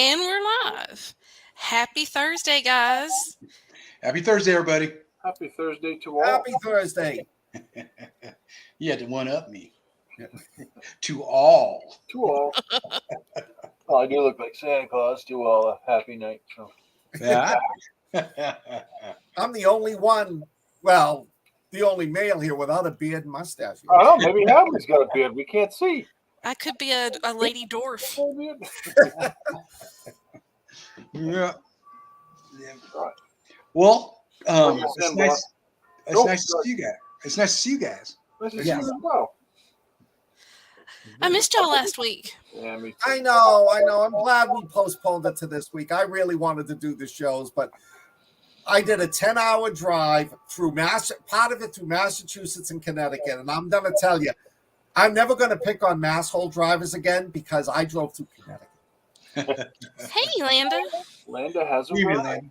And we're live. Happy Thursday, guys. Happy Thursday, everybody. Happy Thursday to all. Happy Thursday. You had to one-up me. To all. To all. Well, I do look like Santa Claus. To all a happy night. So. Yeah. I'm the only one, the only male here without a beard and mustache. I don't know. Maybe Hammond's got a beard. We can't see. I could be a lady dwarf. Yeah. Well, it's nice. It's nice to see you guys. It's nice to see you guys. Nice to see you as well. I missed y'all last week. Yeah, me too. I know. I'm glad we postponed it to this week. I really wanted to do the shows, but I did a 10-hour drive through part of it through Massachusetts and Connecticut, and I'm going to tell you, I'm never going to pick on masshole drivers again because I drove through Connecticut. Hey, Landa. Landa has a ride.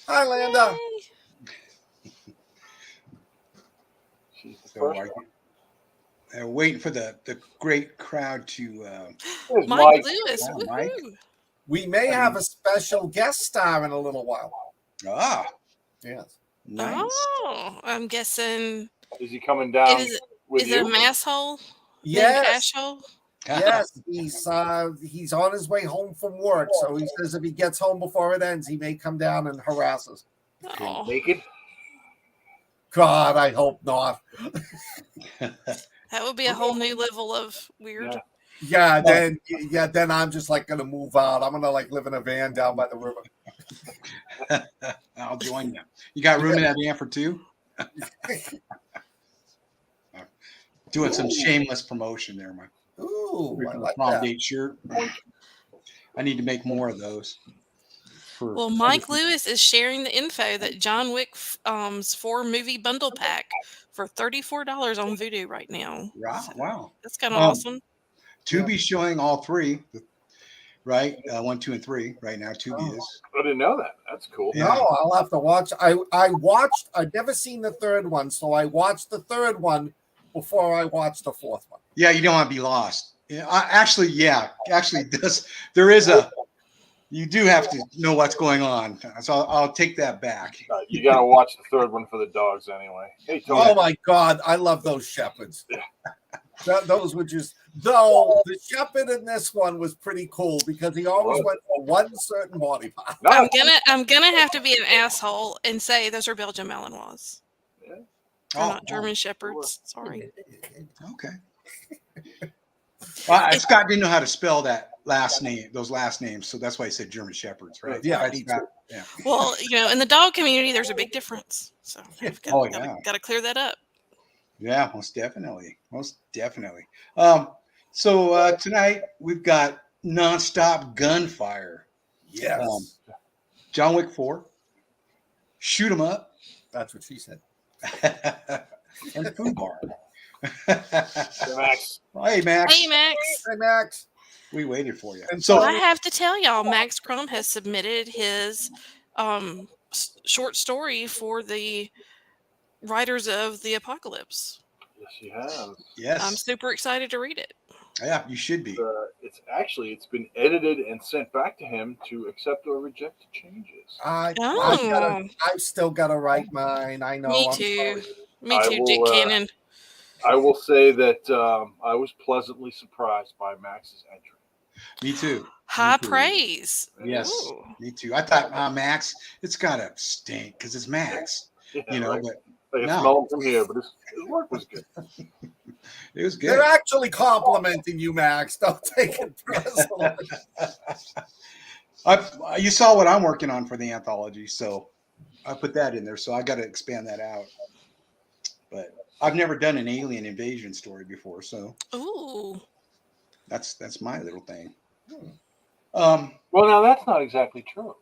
Hi, Landa. Hey. She's the So first one. waiting for the great crowd to. There's Mike Lewis. Oh, Mike. Woohoo. We may have a special guest star in a little while. Ah, Yes. nice. Oh, I'm guessing. Is he coming down with Is it a you? mass hole? Yes. Cash hole? Yes, he's on his way home from work, so he says if he gets home before it ends, he may come down and harass us. Oh. Naked? God, I hope not. That would be a whole new level of weird. Yeah. Then I'm just like gonna move out. I'm gonna like live in a van down by the river. I'll join you. You got room in that van for two? Doing some shameless promotion there, Mike. Ooh, I like Prom that. date shirt. I need to make more of those. Well, Mike Lewis is sharing the info that John Wick 4 movie bundle pack for $34 on Vudu right now. Wow. That's kind of awesome. Tubi's showing all three, right? 1, 2, and 3 right now. Tubi is. I didn't know that. That's cool. Yeah. No, I'll have to watch. I've never seen the third one, so I watched the third one before I watched the fourth one. Yeah, you don't want to be lost. Actually, there is you do have to know what's going on. So I'll take that back. You got to watch the third one for the dogs anyway. Hey, Tony. Oh my God, I love those shepherds. Those were just though the shepherd in this one was pretty cool because he always went for one certain body part. No. I'm gonna have to be an asshole and say those are Belgian Malinois. Yeah. They're not German Shepherds. Sorry. Okay. Well, Scott didn't know how to spell that last name, those last names, so that's why he said German Shepherds, right? Yeah, Right, Scott? Yeah. Well, in the dog community, there's a big difference. So I've got to clear that up. Yeah, most definitely. So tonight we've got nonstop gunfire. Yes, John Wick 4. Shoot 'em up. that's what she said. And Fubar. Max. Hey, Max. Hey, Max. Hey, Max. We waited for you. And So so I have to tell y'all, Max Crumb has submitted his short story for the Writers of the Apocalypse. Yes, you have. Yes. I'm super excited to read it. Yeah, you should be. It's been edited and sent back to him to accept or reject changes. I've still got to write mine. I know. Me I'm too. sorry. Me too, Dick Cannon. I will say that I was pleasantly surprised by Max's entry. Me too. High praise. Yes, Ooh. me too. I thought, Max, it's gotta stink because it's Max, Yeah, right? Right. But I can no. smell him from here, but his work was good. It was good. They're actually complimenting you, Max. Don't take it personally. You saw what I'm working on for the anthology, so I put that in there. So I got to expand that out. But I've never done an alien invasion story before, so Ooh. that's my little thing. Well, now that's not exactly true.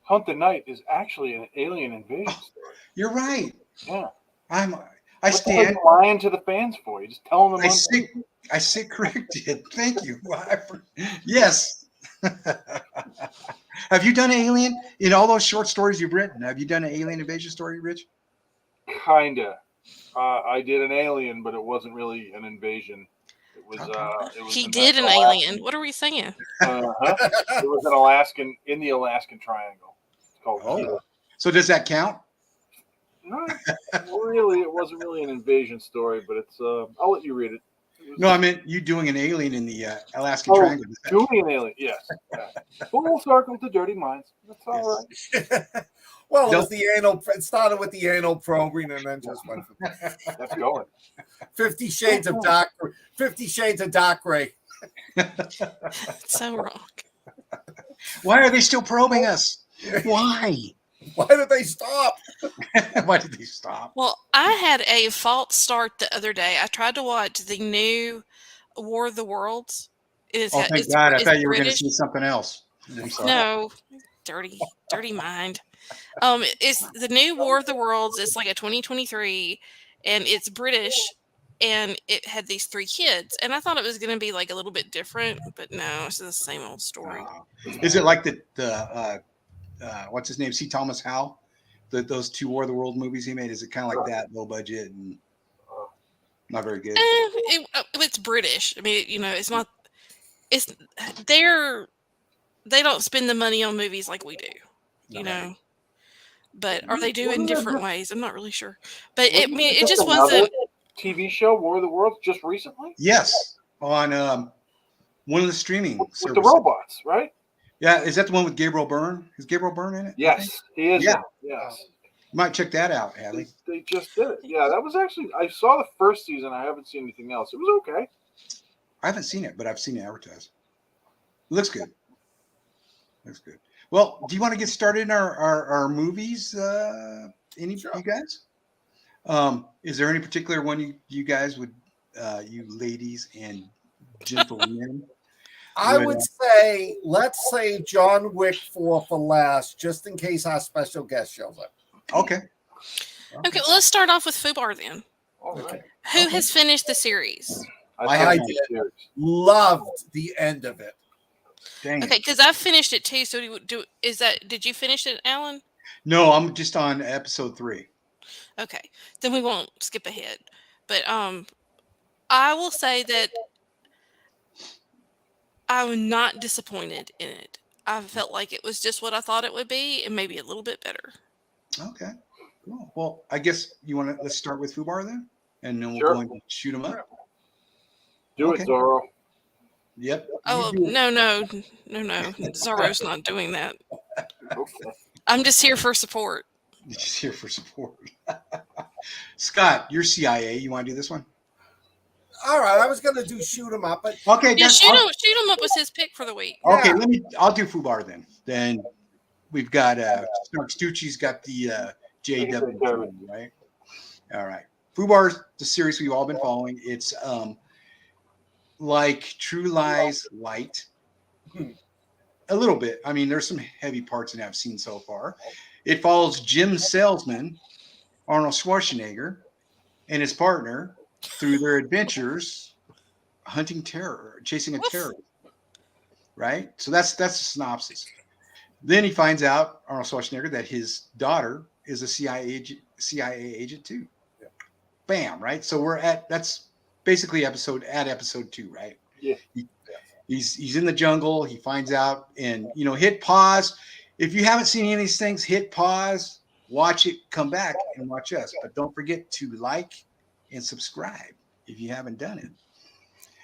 Hunt the Night is actually an alien invasion story. You're right. Yeah. I stand lying to the fans for you. Just tell them. I sit corrected. Thank you. Yes. Have you done an alien in all those short stories you've written? Have you done an alien invasion story, Rich? Kinda. I did an alien, but it wasn't really an invasion. was He in did an Alaskan- alien. What are we saying? It was in the Alaskan Triangle. It's called. Oh, so does that count? Not really. It wasn't really an invasion story, but it's. I'll let you read it. No, I meant you doing an alien in the Alaskan Oh, Triangle. doing an alien. Yes. Full circle to dirty minds. That's all Yes. right. Well, it Nope. was the anal. It started with the anal probing, and then just went from That's going. 50 Shades of Dark. 50 Shades of Dark Ray. It's so wrong. Why are they still probing us? Why? Why did they stop? Why did they stop? Well, I had a false start the other day. I tried to watch the new War of the Worlds. Oh, thank God! I it's thought you were going to British. see something else. I'm sorry. No, dirty mind. It's the new War of the Worlds. It's like a 2023, and it's British, and it had these 3 kids, and I thought it was going to be like a little bit different, but no, it's the same old story. Is it like the what's his name? C. Thomas Howell? Those 2 War of the World movies he made. Is it kind of like that, low budget and not very good? It's British. I mean, it's not. It's they don't spend the money on movies like we do, you know. But are they doing different ways? I'm not really sure. But it just wasn't. TV show War of the Worlds just recently. Yes, on one of the streaming With services. the robots, right? Yeah, is that the one with Gabriel Byrne? Is Gabriel Byrne in it? Yes, he is. Yeah. Yes. You might check that out, Hadley. They just did it. Yeah, that was actually. I saw the first season. I haven't seen anything else. It was okay. I haven't seen it, but I've seen it advertised. It looks good. Looks good. Well, do you want to get started in our movies? You guys? Is there any particular one you guys would, you ladies and gentlemen? I would say, let's say John Wick 4 for last, just in case our special guest shows up. Okay. Okay, well, let's start off with Fubar then. Okay. Who has finished the series? I did. Loved the end of it. Dang. Okay, because I've finished it too. So did you finish it, Alan? No, I'm just on episode 3. Okay, then we won't skip ahead. But I will say that I'm not disappointed in it. I felt like it was just what I thought it would be, and maybe a little bit better. Okay. Cool. Well, I guess let's start with Fubar then, and then we'll Sure. go and shoot him up. Do it, Zorro. Yep. Oh no! Zorro's not doing that. Okay. I'm just here for support. Just here for support. Scott, you're CIA. You want to do this one? All right, I was going to do shoot 'em up, but Okay. Yeah, shoot him up was his pick for the week. Okay, Yeah. I'll do Fubar then. Then we've got Snark Stucci's got the JW, right? All right. Fubar's the series we've all been following. It's like True Lies light. A little bit. I mean, there's some heavy parts in it I've seen so far. It follows Jim Salesman, Arnold Schwarzenegger, and his partner through their adventures hunting terror, chasing a terrorist. Right? So that's the synopsis. Then he finds out, Arnold Schwarzenegger, that his daughter is a CIA agent too. Yeah. Bam, right? So that's basically episode 2, right? Yeah. He's in the jungle, he finds out, and hit pause. If you haven't seen any of these things, hit pause, watch it, come back and watch us. But don't forget to like and subscribe if you haven't done it.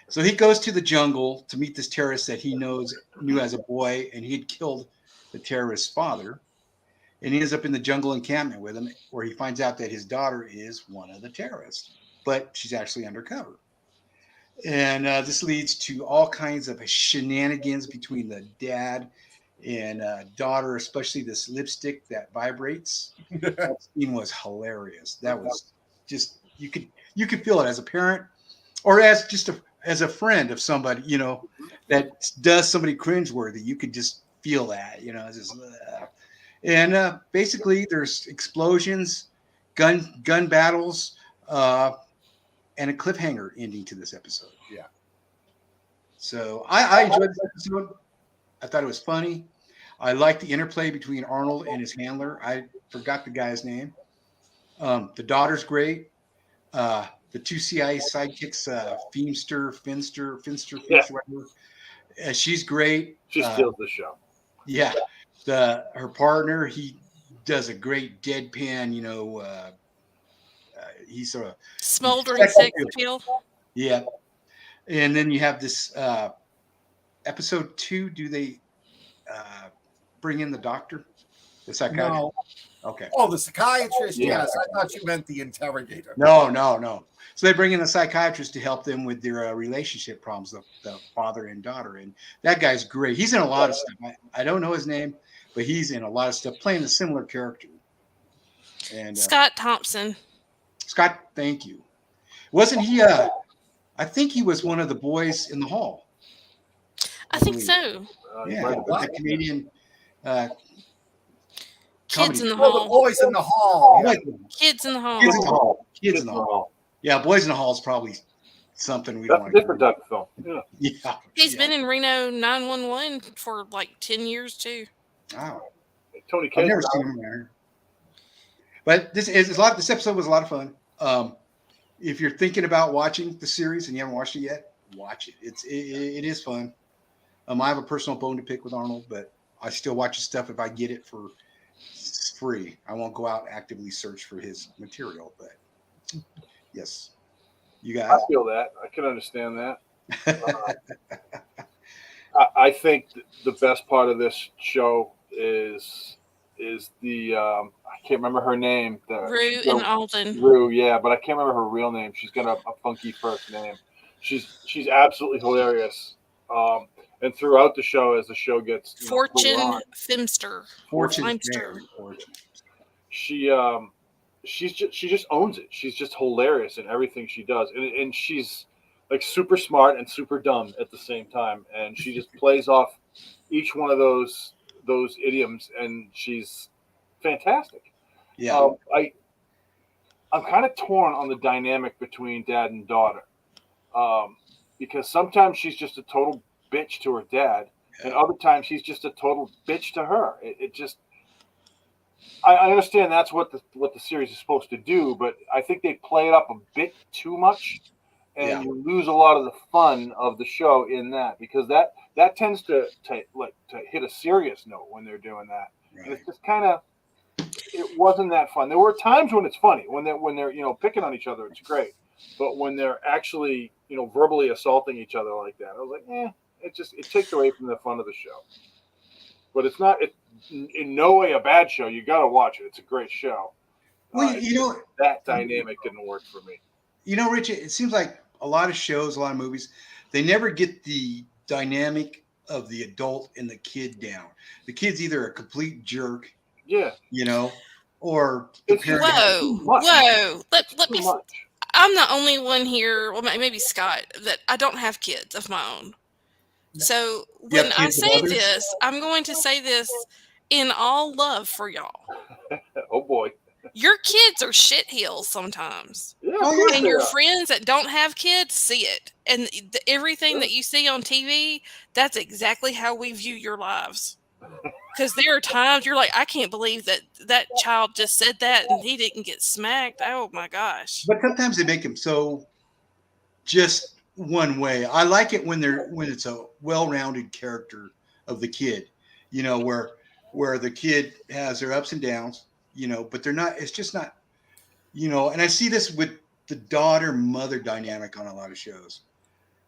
So he goes to the jungle to meet this terrorist that he knew as a boy, and he had killed the terrorist's father. And he ends up in the jungle encampment with him, where he finds out that his daughter is one of the terrorists, but she's actually undercover. And this leads to all kinds of shenanigans between the dad and daughter, especially this lipstick that vibrates. That scene was hilarious. That was just you could feel it as a parent, or as just as a friend of somebody that does somebody cringeworthy. You could just feel that, it's just. And basically, there's explosions, gun battles, and a cliffhanger ending to this episode. Yeah. So I enjoyed this episode. I thought it was funny. I liked the interplay between Arnold and his handler. I forgot the guy's name. The daughter's great. the two CIA sidekicks, Finster, Yeah. whatever. She's great. She steals the show. Yeah, her partner, he does a great deadpan. He's sort of Smoldering sex appeal. Yeah, and then you have this episode 2. Do they bring in the doctor, the psychiatrist? No. Okay. Oh, the psychiatrist. Yeah. Yes, I thought you meant the interrogator. No. So they bring in a psychiatrist to help them with their relationship problems, the father and daughter. And that guy's great. He's in a lot of stuff. I don't know his name, but he's in a lot of stuff, playing a similar character. And Scott Thompson. Scott, thank you. Wasn't he? I think he was one of the boys in the hall. I think so. Yeah, with the comedian. Kids in the Oh, the hall. boys in the hall. Yeah. Kids in the hall. Kids in the hall. Kids in the hall. Yeah, Boys in the Hall is probably something we That's don't a different type of film. Yeah. Yeah. He's been in Reno 911 for like 10 years too. Wow. Tony I've Cage. never seen him there. But this episode was a lot of fun. If you're thinking about watching the series and you haven't watched it yet, watch it. It is fun. I have a personal bone to pick with Arnold, but I still watch his stuff if I get it for free. I won't go out and actively search for his material, but yes, you guys. I feel that. I can understand that. I think the best part of this show is the I can't remember her name. Rue and Alden. Rue, yeah, but I can't remember her real name. She's got a funky first name. She's absolutely hilarious. And throughout the show, as the show gets Fortune Fimster. Fortune. She just owns it. She's just hilarious in everything she does, and she's like super smart and super dumb at the same time. And she just plays off each one of those idioms, and she's fantastic. Yeah. I'm kind of torn on the dynamic between dad and daughter, because sometimes she's just a total bitch to her dad, and other times he's just a total bitch to her. It just, I understand that's what the series is supposed to do, but I think they play it up a bit too much, and you lose a lot of the fun of the show in that, because that tends to hit a serious note when they're doing that. Right. And it's just kind of, it wasn't that fun. There were times when it's funny, when they're picking on each other, it's great, but when they're actually verbally assaulting each other like that, I was like, it takes away from the fun of the show. But it's in no way a bad show. You got to watch it. It's a great show. Well, that dynamic didn't work for me. Rich, it seems like a lot of shows, a lot of movies, they never get the dynamic of the adult and the kid down. The kid's either a complete jerk, or the parent. Whoa. Let me. I'm the only one here, well, maybe Scott, that I don't have kids of my own. So when I say this, I'm going to say this in all love for y'all. Oh boy. Your kids are shit-heels sometimes. Yeah, and your friends that don't have kids see it. And everything that you see on TV, that's exactly how we view your lives. Because there are times you're like, I can't believe that child just said that and he didn't get smacked. Oh my gosh. But sometimes they make him so just one way. I like it when it's a well-rounded character of the kid, where the kid has their ups and downs, but they're not, it's just not, and I see this with the daughter-mother dynamic on a lot of shows,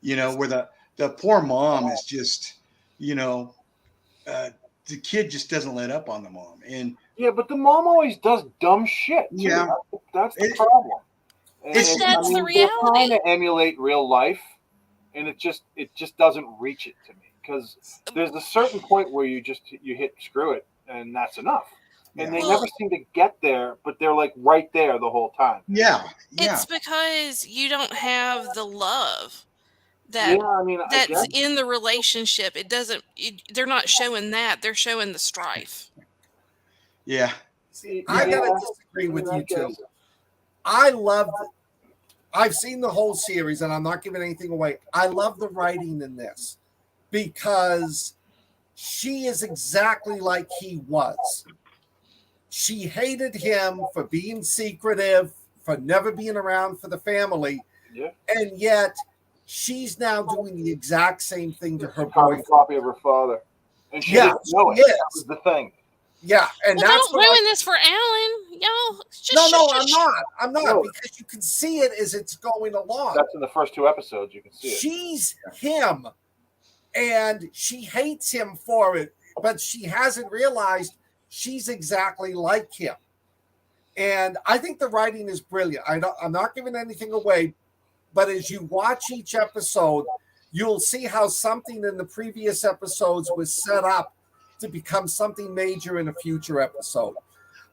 where the poor mom is just, the kid just doesn't let up on the mom. And but the mom always does dumb shit too. Yeah. That's the problem. That's the reality. They're trying to emulate real life, and it just doesn't reach it to me, because there's a certain point where you hit screw it, and that's enough. And they never seem to get there, but they're like right there the whole time. Yeah. It's because you don't have the love that's in the relationship. It doesn't. They're not showing that. They're showing the strife. Yeah. See, I gotta disagree with you too. I've seen the whole series, and I'm not giving anything away. I love the writing in this because she is exactly like he was. She hated him for being secretive, for never being around for the family. Yeah. And yet she's now doing the exact same thing to her Carbon boyfriend. copy of her father. And she Yeah, didn't know it. she is. That was the thing. Yeah, and Well, that's don't ruin this for Alan, y'all. Just No, I'm not. I'm not, No. because you can see it as it's going along. That's in the first 2 episodes. You can see it. She's him, and she hates him for it, but she hasn't realized she's exactly like him. And I think the writing is brilliant. I'm not giving anything away, but as you watch each episode, you'll see how something in the previous episodes was set up to become something major in a future episode.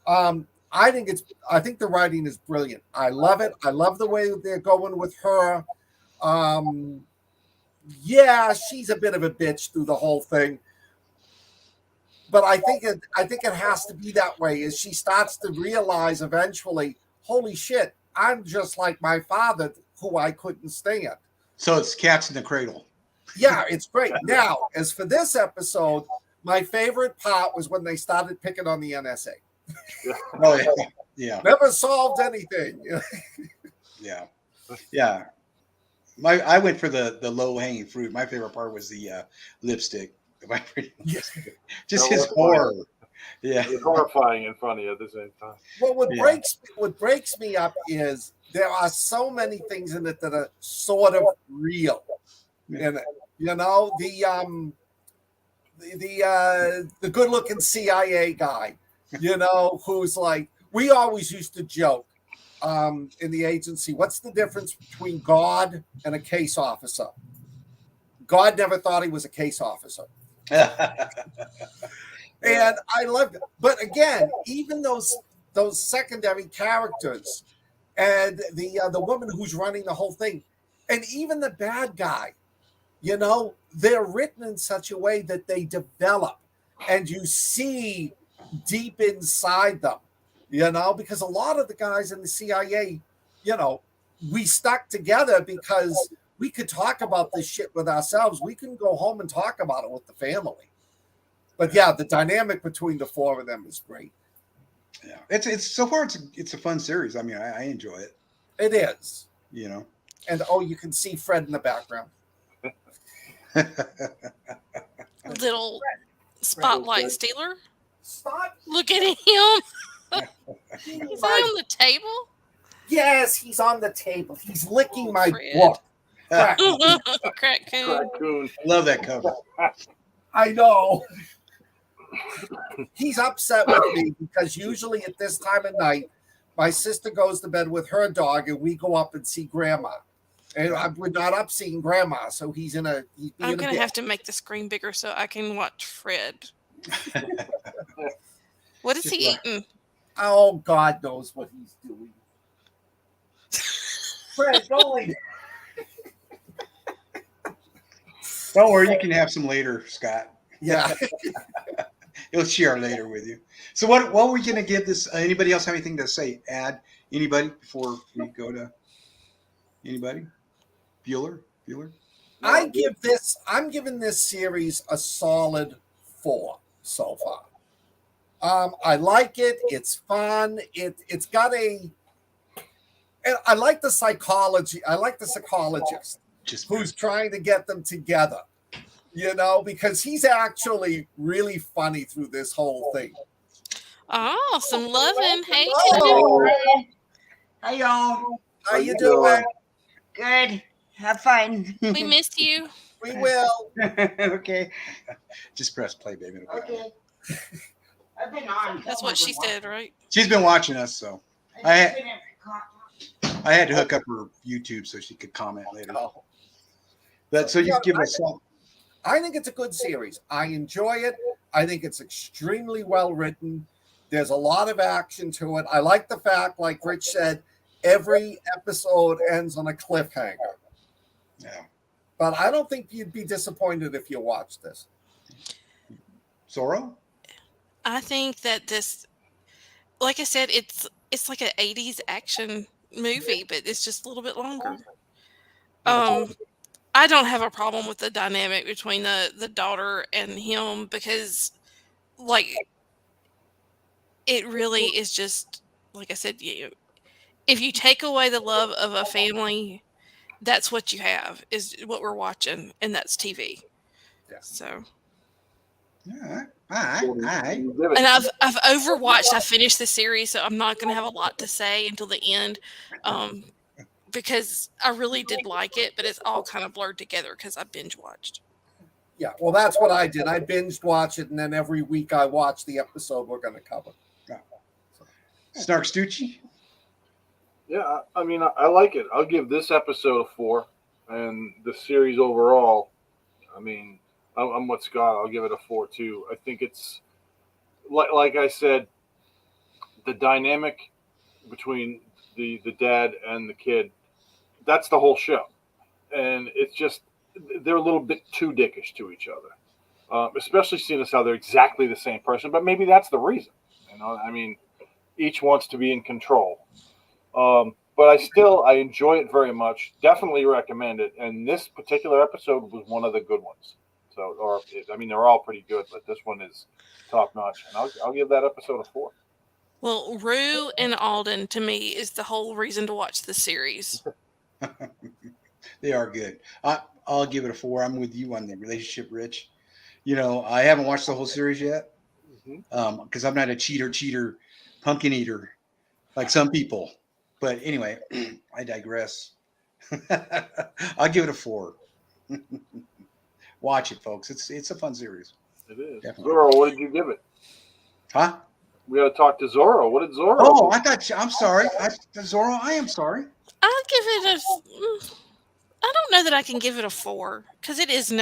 I think the writing is brilliant. I love it. I love the way they're going with her. Yeah, she's a bit of a bitch through the whole thing, but I think it has to be that way as she starts to realize eventually, holy shit, I'm just like my father, who I couldn't stand. So it's cats in the cradle. Yeah, it's great. Now, as for this episode, my favorite part was when they started picking on the NSA. Oh yeah, yeah, Never solved anything. yeah. I went for the low hanging fruit. My favorite part was the lipstick. Just his horror. Yeah, It's horrifying and funny at the same time. Well, what breaks me up is there are so many things in it that are sort of real. And you know, the good looking CIA guy, you know, who's like, we always used to joke in the agency, what's the difference between God and a case officer? God never thought he was a case officer. And I loved it. But again, even those secondary characters and the woman who's running the whole thing, and even the bad guy, you know, they're written in such a way that they develop and you see deep inside them, you know, because a lot of the guys in the CIA, you know, we stuck together because we could talk about this shit with ourselves. We can go home and talk about it with the family. But yeah, the dynamic between the four of them is great. Yeah, it's so far it's a fun series. I mean, I enjoy it. It is, you know. And you can see Fred in the background. Little spotlight stealer. Stop! Look at him. Is that on the table? Yes, he's on the table. He's licking my Fred. book. Raccoon. Love that cover. I know. He's upset with me because usually at this time of night, my sister goes to bed with her dog and we go up and see Grandma. And we're not up seeing Grandma, so he's in a... I'm going to have to make the screen bigger so I can watch Fred. What is he eating? Oh, God knows what he's doing. Fred, don't leave. Don't worry, you can have some later, Scott. Yeah. He'll share later with you. So what are we going to give this? Anybody else have anything to say? Add anybody before we go to anybody? Bueller? I'm giving this series a solid 4 so far. I like it. It's fun. It's got and I like the psychology. I like the psychologist who's trying to get them together, you know, because he's actually really funny through this whole thing. Oh, some loving. Hey, Hey, y'all. How you doing? Good. Have fun. we missed you. We will. Okay. Just press play, baby. Okay. I've been on. That's what she said, right? She's been watching us, so I had to hook up her YouTube so she could comment later. But so you give us. I think it's a good series. I enjoy it. I think it's extremely well written. There's a lot of action to it. I like the fact, like Rich said, every episode ends on a cliffhanger. Yeah. But I don't think you'd be disappointed if you watched this. Zorro? I think that this, like I said, it's like an 80s action movie, but it's just a little bit longer. I don't have a problem with the dynamic between the daughter and him because, like, it really is just, like I said, if you take away the love of a family, that's what you have, is what we're watching, and that's TV. Yeah. So, All right. You give it. and I've overwatched. I finished the series, so I'm not going to have a lot to say until the end, because I really did like it, but it's all kind of blurred together because I binge watched. Yeah, well, that's what I did. I binged watch it, and then every week I watch the episode we're going to cover. Snark Stucci. Yeah, I mean, I like it. I'll give this episode a 4, and the series overall, I mean, I'm with Scott. I'll give it a 4 too. I think it's like I said, the dynamic between the dad and the kid. That's the whole show, and it's just they're a little bit too dickish to each other, especially seeing as how they're exactly the same person. But maybe that's the reason. You know, I mean, each wants to be in control. But I enjoy it very much. Definitely recommend it. And this particular episode was one of the good ones. So, they're all pretty good, but this one is top notch. And I'll give that episode a 4. Well, Rue and Alden, to me, is the whole reason to watch the series. They are good. I'll give it a 4. I'm with you on the relationship, Rich. You know, I haven't watched the whole series yet because I'm not a cheater, pumpkin eater like some people. But anyway, I digress. I'll give it a 4. Watch it, folks. It's a fun series. It is. Definitely. Zorro, what did you give it? Huh? We got to talk to Zorro. What did Zorro Oh, do? I thought. I'm sorry. Zorro, I am sorry. I'll give it I don't know that I can give it a 4 because it is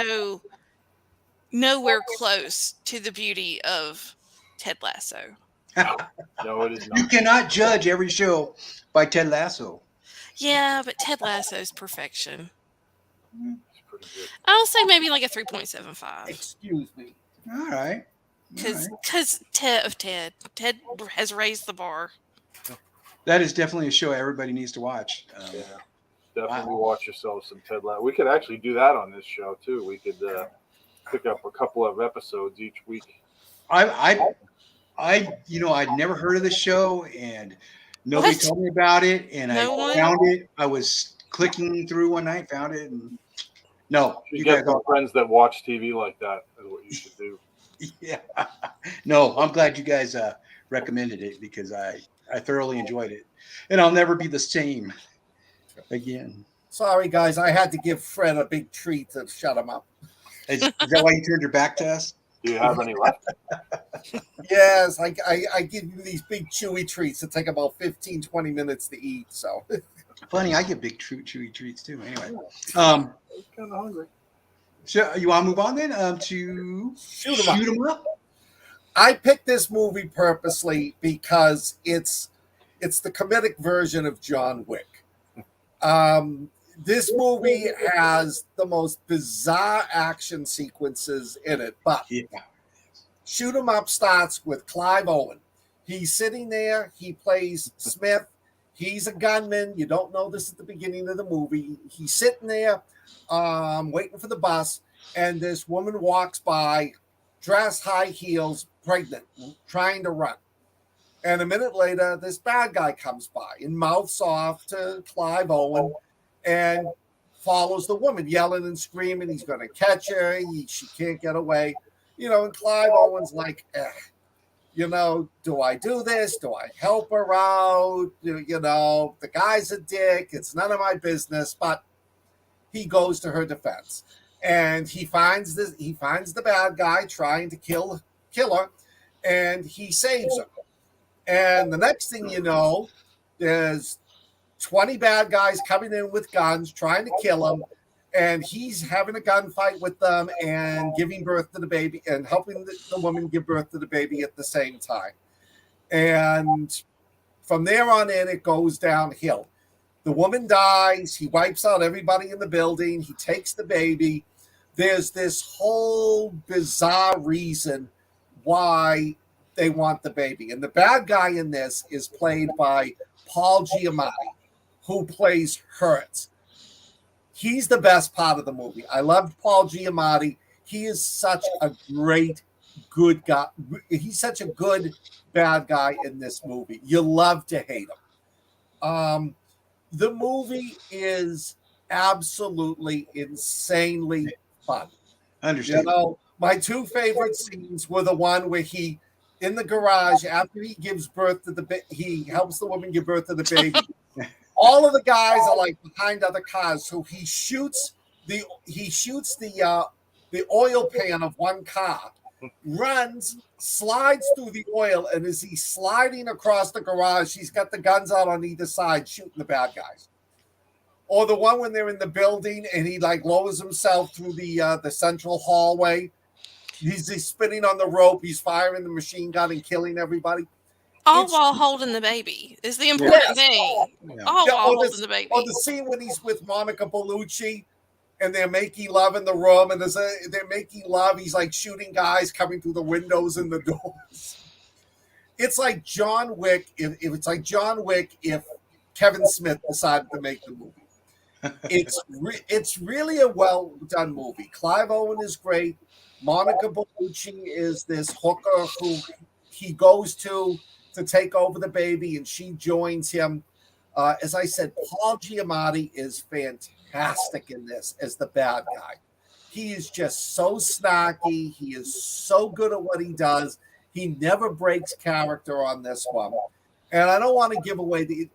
nowhere close to the beauty of Ted Lasso. No, it is You not. cannot judge every show by Ted Lasso. Yeah, but Ted Lasso's perfection. It's pretty good. I'll say maybe like a 3.75 Excuse me. All right. because Ted has raised the bar. That is definitely a show everybody needs to watch. Yeah, definitely watch yourself some Ted Lasso. We could actually do that on this show too. We could pick up a couple of episodes each week. I'd never heard of this show, and nobody What? told me about it, and No I one? found it. I was clicking through one night, found it, and no, You you get guys some friends that watch TV like that is what you should do. yeah. No, I'm glad you guys recommended it because I thoroughly enjoyed it, and I'll never be the same again. Sorry, guys. I had to give Fred a big treat to shut him up. Is that why you turned your back to us? Do you have any left? Yes, I give you these big chewy treats that take about 15, 20 minutes to eat. So Funny, I get big chewy treats too. Anyway, I'm kind of hungry. so you want to move on then to Shoot 'em up. 'em up? I picked this movie purposely because it's the comedic version of John Wick. This movie has the most bizarre action sequences in it, but Yeah. Shoot 'em Up starts with Clive Owen. He's sitting there. He plays Smith. He's a gunman. You don't know this at the beginning of the movie. He's sitting there waiting for the bus, and this woman walks by, dressed high heels, pregnant, trying to run. And a minute later, this bad guy comes by and mouths off to Clive Owen and follows the woman, yelling and screaming. He's going to catch her. She can't get away. And Clive Owen's like, do I do this? Do I help her out? The guy's a dick. It's none of my business. But he goes to her defense. And he finds the bad guy trying to kill her, and he saves her. And the next thing you know, there's 20 bad guys coming in with guns trying to kill him, and he's having a gunfight with them and giving birth to the baby and helping the woman give birth to the baby at the same time. And from there on in, it goes downhill. The woman dies. He wipes out everybody in the building. He takes the baby. There's this whole bizarre reason why they want the baby. And the bad guy in this is played by Paul Giamatti, who plays Hertz. He's the best part of the movie. I loved Paul Giamatti. He is such a great, good guy. He's such a good bad guy in this movie. You love to hate him. The movie is absolutely insanely fun. Understand. My two favorite scenes were the one where he, in the garage, after he gives birth to he helps the woman give birth to the baby. All of the guys are like behind other cars, so he shoots the oil pan of one car, runs, slides through the oil, and as he's sliding across the garage, he's got the guns out on either side shooting the bad guys. Or the one when they're in the building and he like lowers himself through the central hallway. He's spinning on the rope. He's firing the machine gun and killing everybody. All while holding the baby is the important thing. All while holding the baby. Or the scene when he's with Monica Bellucci and they're making love in the room and they're making love. He's like shooting guys coming through the windows and the doors. It's like John Wick. If Kevin Smith decided to make the movie. It's really a well done movie. Clive Owen is great. Monica Bellucci is this hooker who he goes to take over the baby, and she joins him. As I said, Paul Giamatti is fantastic in this as the bad guy. He is just so snarky. He is so good at what he does. He never breaks character on this one. And I don't want to give away the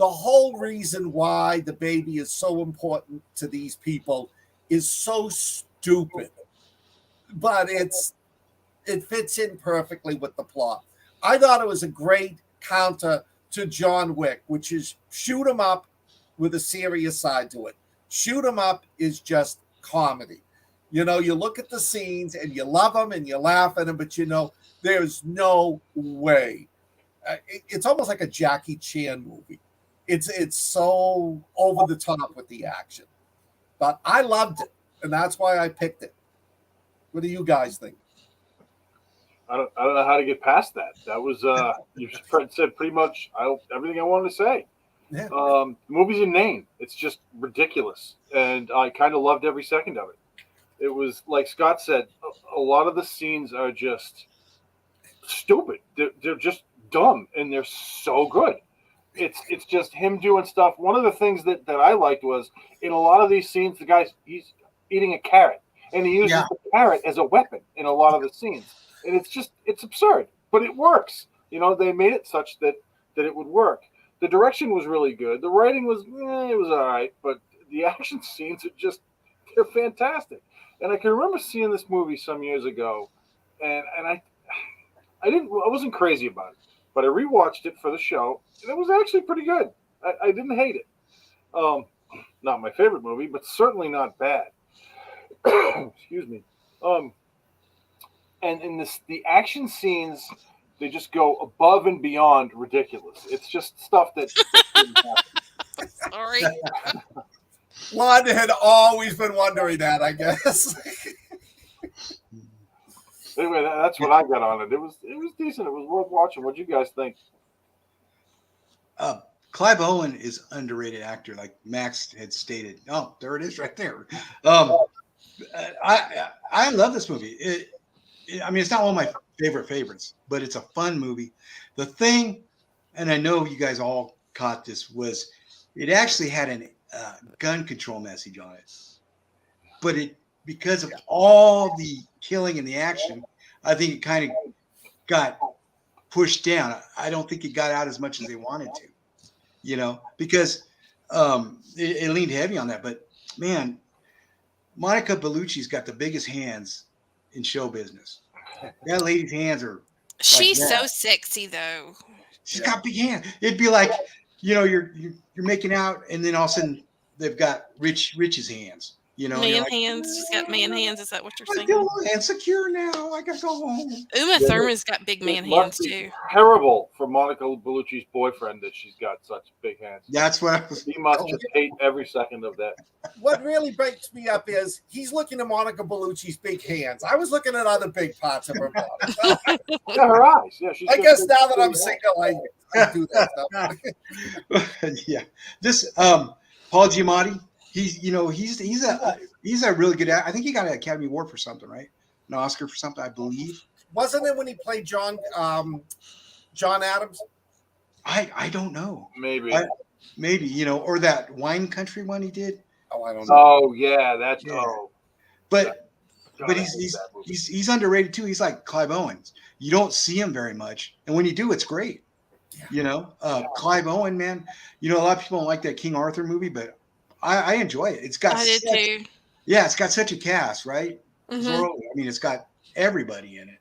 whole reason why the baby is so important to these people is so stupid. But it fits in perfectly with the plot. I thought it was a great counter to John Wick, which is shoot 'em up with a serious side to it. Shoot 'em up is just comedy. You look at the scenes and you love them and you laugh at them, but there's no way. It's almost like a Jackie Chan movie. It's so over the top with the action. But I loved it, and that's why I picked it. What do you guys think? I don't know how to get past that. That was you said pretty much everything I wanted to say. Yeah. The movie's a name. It's just ridiculous, and I kind of loved every second of it. It was like Scott said. A lot of the scenes are just stupid. They're just dumb, and they're so good. It's just him doing stuff. One of the things that I liked was in a lot of these scenes, he's eating a carrot, and he uses the carrot as a weapon in a lot of the scenes. And it's absurd, but it works. They made it such that it would work. The direction was really good. The writing was, it was all right, but the action scenes they're fantastic. And I can remember seeing this movie some years ago, and I wasn't crazy about it, but I rewatched it for the show, and it was actually pretty good. I didn't hate it. Not my favorite movie, but certainly not bad. Excuse me. And in the action scenes, they just go above and beyond ridiculous. It's just stuff that didn't happen. Sorry. Lon had always been wondering that, I guess. Anyway, that's what I got on it. It was decent. It was worth watching. What do you guys think? Clive Owen is underrated actor, like Max had stated. Oh, there it is, right there. I love this movie. It's not one of my favorites, but it's a fun movie. The thing, and I know you guys all caught this, was it actually had a gun control message on it. But because of all the killing and the action, I think it kind of got pushed down. I don't think it got out as much as they wanted to, because it leaned heavy on that. But man, Monica Bellucci's got the biggest hands in show business. That lady's hands are. She's so sexy, though. She's got big hands. It'd be like, you're making out, and then all of a sudden they've got Rich's hands. Man hands. She's got man hands. Is that what you're saying? I feel a little insecure now. I gotta go home. Uma Thurman's got big man hands too. Terrible for Monica Bellucci's boyfriend that she's got such big hands. That's what I was. He must just hate every second of that. What really breaks me up is he's looking at Monica Bellucci's big hands. I was looking at other big parts of her body. Yeah, her eyes. Yeah, I guess now that I'm single, I do that stuff. Yeah, this Paul Giamatti. He's a really good actor. I think he got an Academy Award for something, right? An Oscar for something, I believe. Wasn't it when he played John Adams? I don't know. Maybe. maybe, you know, or that wine country one he did. Oh, I don't know. Oh yeah, that's Yeah. oh. But God, but I hate that movie. he's underrated too. He's like Clive Owens. You don't see him very much, and when you do, it's great. Yeah. You know, Clive Owen, man. You know, a lot of people don't like that King Arthur movie, but I enjoy it. It's got I did too. yeah, it's got such a cast, right? Mhm. Zorro. I mean, it's got everybody in it.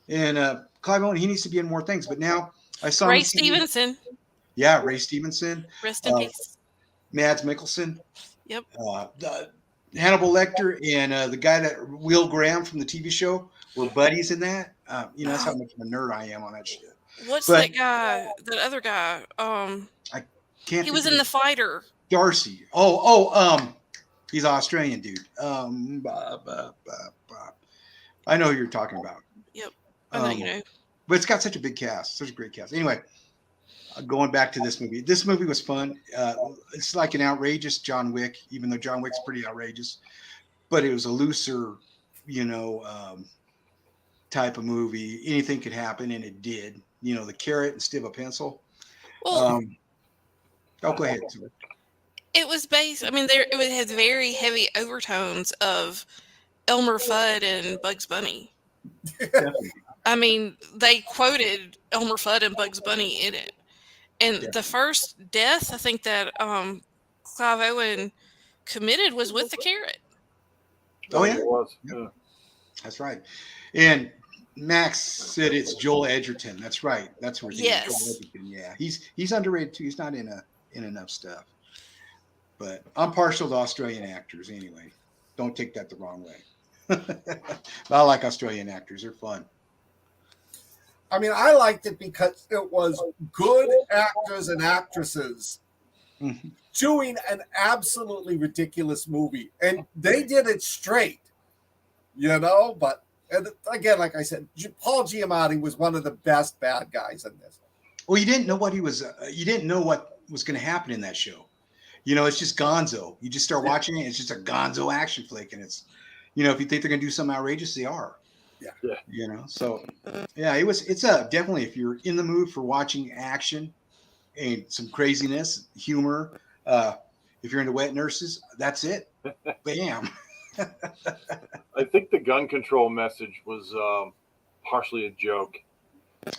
And Clive Owen, he needs to be in more things. But now I saw Ray him. Stevenson, Yeah, Ray Stevenson, rest in uh, peace. Mads Mikkelsen, Yep. Hannibal Lecter, and the guy that Will Graham from the TV show were buddies in that. You know, that's how much of a nerd I am on that shit. What's But- that guy? That other guy? Can't He was think in of The Fighter. Darcy. He's an Australian dude. I know who you're talking about. Yep. I know you know. But it's got such a big cast, such a great cast. Anyway, going back to this movie. This movie was fun. It's like an outrageous John Wick, even though John Wick's pretty outrageous. But it was a looser, you know, type of movie. Anything could happen, and it did. You know, the carrot instead of a pencil. Well, Go ahead. it was based. I mean, it has very heavy overtones of Elmer Fudd and Bugs Bunny. I mean, they quoted Elmer Fudd and Bugs Bunny in it. And the first death, I think that Clive Owen committed was with the carrot. Oh, yeah? It was. Yep. Yeah. That's right. And Max said it's Joel Edgerton. That's right. That's where Yes. Joel Edgerton. Yeah, he's underrated too. He's not in enough stuff. But I'm partial to Australian actors anyway. Don't take that the wrong way. I like Australian actors. They're fun. I mean, I liked it because it was good actors and actresses Mhm. doing an absolutely ridiculous movie, and they did it straight, you know. But and again, like I said, Paul Giamatti was one of the best bad guys in this. Well, you didn't know what he was. You didn't know what was going to happen in that show. You know, it's just Gonzo. You just start watching it. It's just a Gonzo action flick, and it's, you know, if you think they're going to do something outrageous, they are. Yeah. You know, so yeah, it's a definitely, if you're in the mood for watching action and some craziness, humor, if you're into wet nurses, that's it. Bam. I think the gun control message was partially a joke.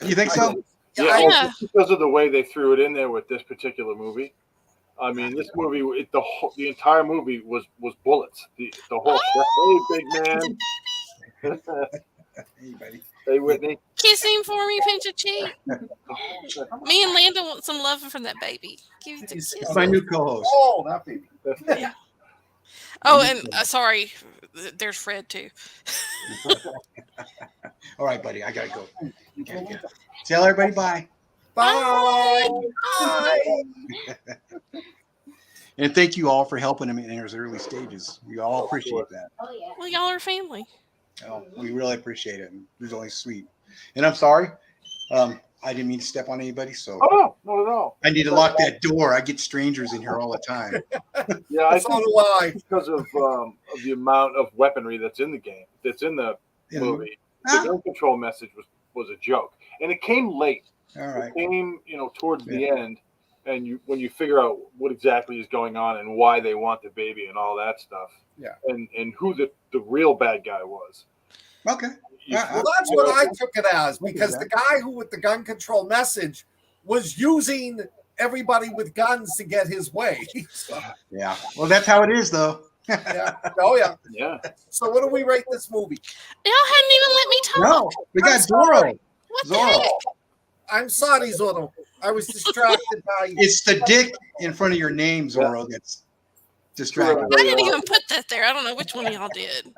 You think so? Yeah, Yeah. just because of the way they threw it in there with this particular movie. I mean, this movie, the entire movie was bullets. The whole hey, big man. Hey, buddy. Hey, Whitney. Kiss him for me, pinch a cheek. Me and Landon want some loving from that baby. Give it a kiss. That's my new co-host. Oh, that baby. Oh, and sorry, there's Fred too. All right, buddy, I gotta go. Okay. Tell everybody bye. Bye. Bye. And thank you all for helping him in his early stages. We all appreciate that. Well, y'all are family. Oh, we really appreciate it. It was only sweet. And I'm sorry. I didn't mean to step on anybody, so Oh, no, not at all. I need to lock that door. I get strangers in here all the time. Yeah, I So think do I. because of the amount of weaponry that's in the game, that's in the movie. The gun control message was a joke, and it came late. All right. It came, towards the end, and when you figure out what exactly is going on and why they want the baby and all that stuff, and who the real bad guy was. Okay. Well, that's what I took it as, because the guy who with the gun control message was using everybody with guns to get his way. So, Yeah. Well, that's how it is, though. yeah. Oh, yeah. Yeah. So what do we rate this movie? Y'all hadn't even let me talk. No, we got I'm sorry. Zorro. What the Zorro. heck? I'm sorry, Zorro. I was distracted by It's the dick in front of your name, Zorro, that's distracting. I didn't even put that there. I don't know which one of y'all did.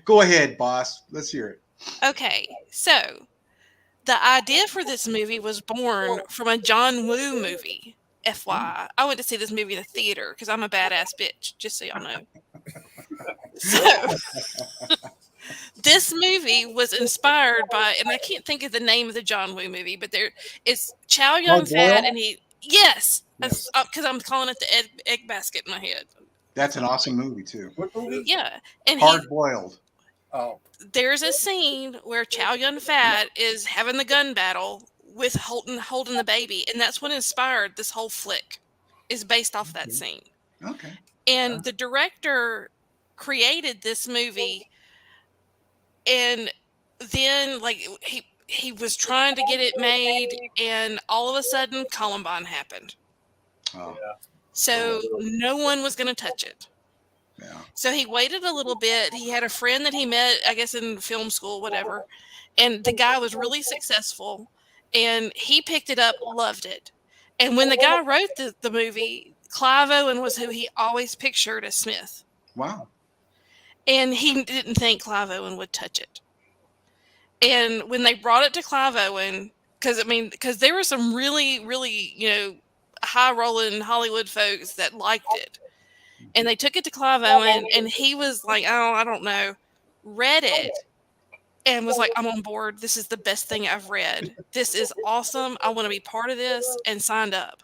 Go ahead, boss. Let's hear it. Okay, so the idea for this movie was born from a John Woo movie. FYI, I went to see this movie in the theater because I'm a badass bitch, just so y'all know. So this movie was inspired by, and I can't think of the name of the John Woo movie, but it's Chow Yun Fat, and because I'm calling it the egg basket in my head. That's an awesome movie, too. what movie? Yeah, and Hard boiled. Oh, there's a scene where Chow Yun Fat is having the gun battle with holding the baby, and that's what inspired this whole flick. Is based off that scene. Okay. And the director created this movie, and then like he was trying to get it made, and all of a sudden Columbine happened. Oh. Yeah. So no one was going to touch it. Yeah. So he waited a little bit. He had a friend that he met, I guess, in film school, whatever. And the guy was really successful, and he picked it up, loved it. And when the guy wrote the movie, Clive Owen was who he always pictured as Smith. Wow. And he didn't think Clive Owen would touch it. And when they brought it to Clive Owen, because there were some really, really, high rolling Hollywood folks that liked it. And they took it to Clive Owen, and he was like, oh, I don't know, read it and was like, I'm on board. This is the best thing I've read. This is awesome. I want to be part of this, and signed up.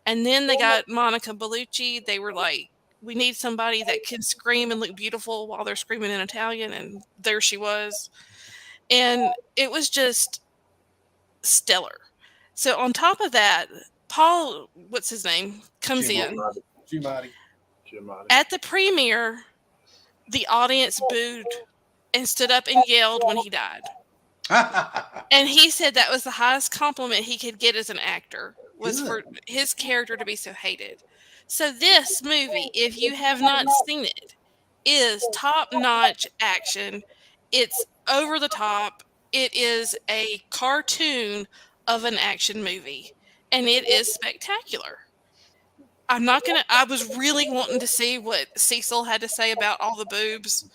And then they got Monica Bellucci. They were like, we need somebody that can scream and look beautiful while they're screaming in Italian. And there she was. And it was just stellar. So on top of that, Paul, what's his name, comes in. Giamatti. At the premiere, the audience booed and stood up and yelled when he died. And he said that was the highest compliment he could get as an actor, was for his character to be so hated. So this movie, if you have not seen it, is top-notch action. It's over the top. It is a cartoon of an action movie, and it is spectacular. I was really wanting to see what Cecil had to say about all the boobs,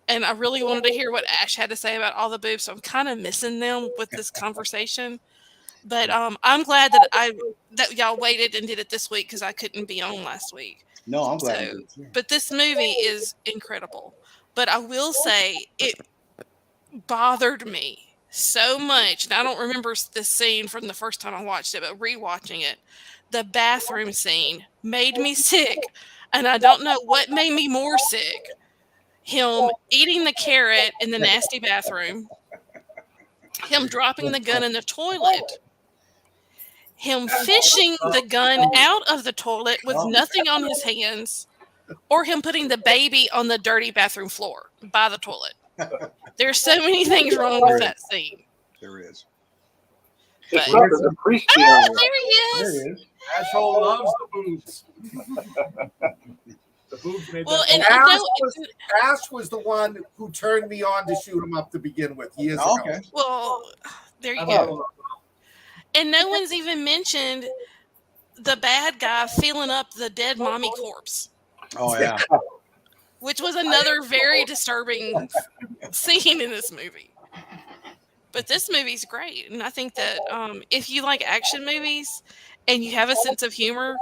and I really wanted to hear what Ash had to say about all the boobs, so I'm kind of missing them with this conversation. But I'm glad that y'all waited and did it this week, because I couldn't be on last week. No, I'm glad. But this movie is incredible. But I will say it bothered me so much, and I don't remember this scene from the first time I watched it, but rewatching it, the bathroom scene made me sick, and I don't know what made me more sick. Him eating the carrot in the nasty bathroom, him dropping the gun in the toilet, him fishing the gun out of the toilet with nothing on his hands, or him putting the baby on the dirty bathroom floor by the toilet. There's so many things wrong with that scene. There is. It's not the priest Oh, behind it. there he is. Asshole loves the boobs. The boobs made Well, that. and Ash was the one who turned me on to shoot him up to begin with years ago. Okay. well, there you I go. love them. And no one's even mentioned the bad guy feeling up the dead mommy corpse, Oh yeah. which was another very disturbing scene in this movie. But this movie's great, and I think that if you like action movies and you have a sense of humor,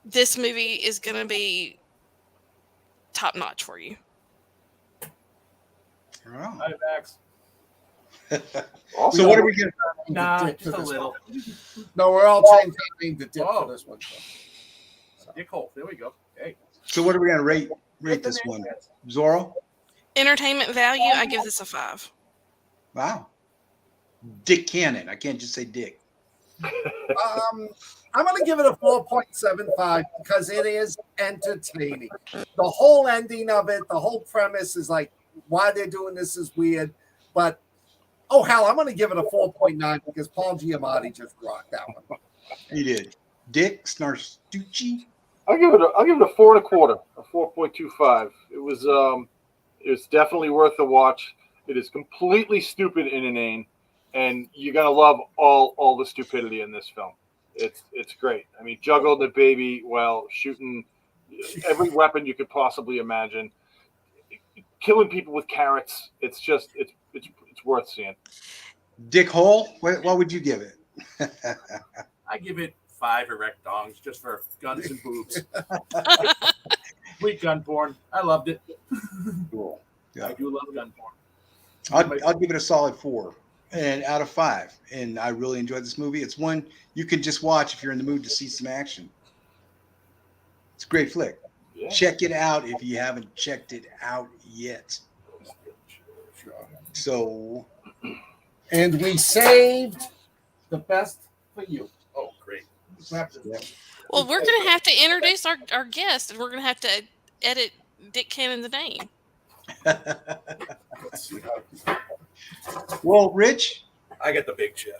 this movie is going to be top notch for you. Oh. Hi, Max. So what are we going? Nah, Dick just for a this little. No, we're all changing the dip for this one. Dick hole. There we go. Hey. So what are we going to rate this one? Zorro? Entertainment value, I give this a 5. Wow. Dick Cannon. I can't just say Dick. I'm going to give it a 4.75 because it is entertaining. The whole ending of it, the whole premise is like, why they're doing this is weird. But, oh, hell, I'm going to give it a 4.9 because Paul Giamatti just rocked that one. He did. Dick Snarstucci. I'll give it a 4 1/4, a 4.25. It was definitely worth a watch. It is completely stupid and inane, and you're gonna love all the stupidity in this film. It's great. I mean, juggling the baby while shooting every weapon you could possibly imagine, killing people with carrots. It's worth seeing. Dick Hole. What would you give it? I give it 5 erect dongs just for guns and boobs. Sweet gun porn. I loved it. Cool. Yeah. I do love gun porn. I'll give it a solid 4 and out of 5. And I really enjoyed this movie. It's one you can just watch if you're in the mood to see some action. It's a great flick. Yeah. Check it out if you haven't checked it out yet. So And we saved The best for you. Oh, great. Yep. Well, we're going to have to introduce our guest, and we're going to have to edit Dick Cannon's name. Let's see. Well, Rich, I get the big chair.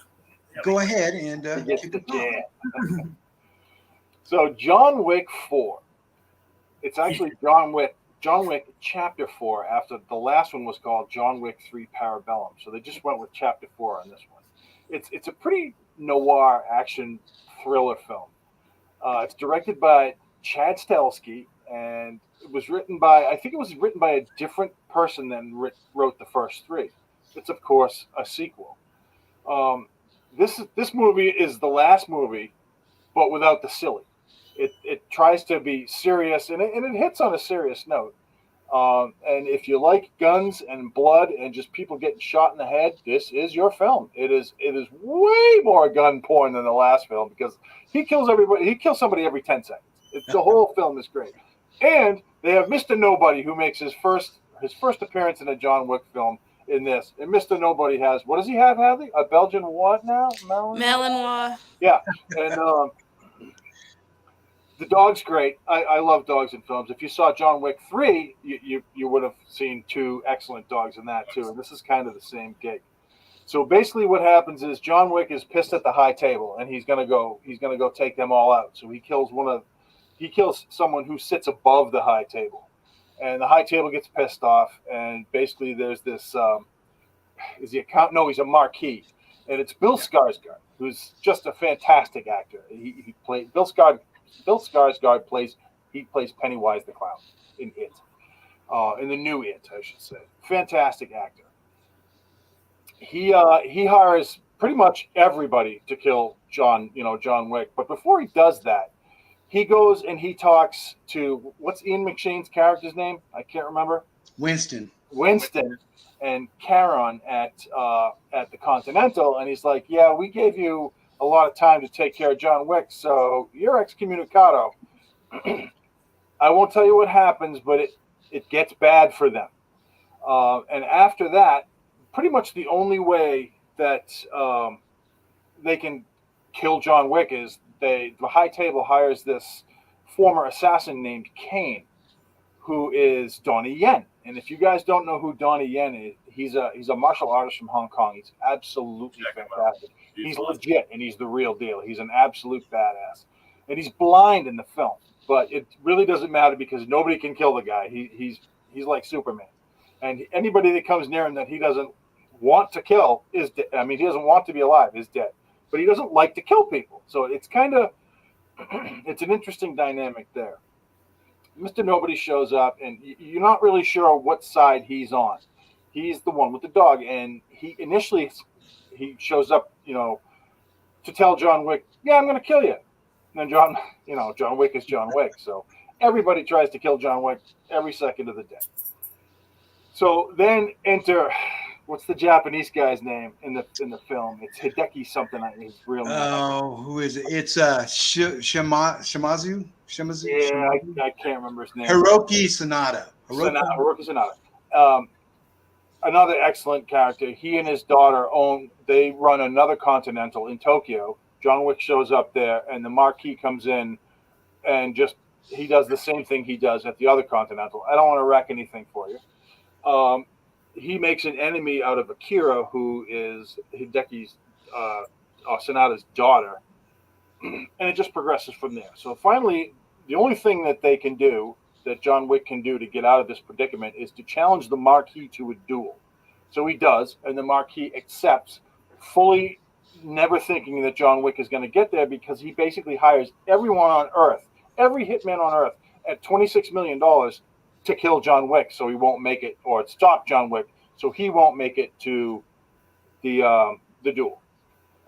go ahead and Yes, kick it off. yeah. So John Wick 4. It's actually John Wick Chapter 4 after the last one was called John Wick 3 Parabellum. So they just went with Chapter 4 on this one. It's a pretty noir action thriller film. It's directed by Chad Stahelski, and it was written by, I think it was written by a different person than wrote the first three. It's, of course, a sequel. This movie is the last movie, but without the silly. It tries to be serious, and it hits on a serious note. And if you like guns and blood and just people getting shot in the head, this is your film. It is way more gun porn than the last film because he kills everybody. He kills somebody every 10 seconds. The whole film is great. And they have Mr. Nobody, who makes his first appearance in a John Wick film in this. And Mr. Nobody has, what does he have, Hadley? A Belgian what now? Malinois. Yeah. And the dog's great. I love dogs in films. If you saw John Wick 3, you would have seen two excellent dogs in that too. And this is kind of the same gig. So basically what happens is John Wick is pissed at the high table and he's gonna go take them all out. So he kills someone who sits above the high table. And the high table gets pissed off, and basically there's this is he a count? No, he's a marquis. And it's Bill Skarsgård, who's just a fantastic actor. He played Bill Skarsgård plays Pennywise the Clown in It, in the new It, I should say. Fantastic actor. He hires pretty much everybody to kill John Wick. But before he does that, he goes and he talks to, what's Ian McShane's character's name? I can't remember. Winston and Karen at the Continental, and he's like, yeah, we gave you a lot of time to take care of John Wick, so you're excommunicado. I won't tell you what happens, but it gets bad for them. And after that, pretty much the only way that they can kill John Wick is the high table hires this former assassin named Kane, who is Donnie Yen. And if you guys don't know who Donnie Yen is, he's a martial artist from Hong Kong. He's absolutely fantastic. He's legit, and he's the real deal. He's an absolute badass. And he's blind in the film, but it really doesn't matter because nobody can kill the guy. He's like Superman. And anybody that comes near him that he doesn't want to kill is dead. I mean, he doesn't want to be alive, is dead. But he doesn't like to kill people. So it's kind of, it's an interesting dynamic there. Mr. Nobody shows up, and you're not really sure what side he's on. He's the one with the dog, and he shows up, to tell John Wick, yeah, I'm going to kill you. And then John Wick is John Wick. So everybody tries to kill John Wick every second of the day. So then enter, what's the Japanese guy's name in the film? It's Hideki something. His real name. Oh, who is it? It's Shimazu. Yeah, I can't remember his name. Hiroki Sanada. Hiroki Sanada. Another excellent character. He and his daughter they run another Continental in Tokyo. John Wick shows up there, and the Marquis comes in and he does the same thing he does at the other Continental. I don't want to wreck anything for you. He makes an enemy out of Akira, who is Hideki's Sanada's daughter, and it just progresses from there. So finally, the only thing that they can do, that John Wick can do to get out of this predicament, is to challenge the Marquis to a duel. So he does, and the Marquis accepts, fully never thinking that John Wick is going to get there, because he basically hires everyone on Earth, every hitman on Earth, at $26 million to kill John Wick, so he won't make it, or stop John Wick, so he won't make it to the duel.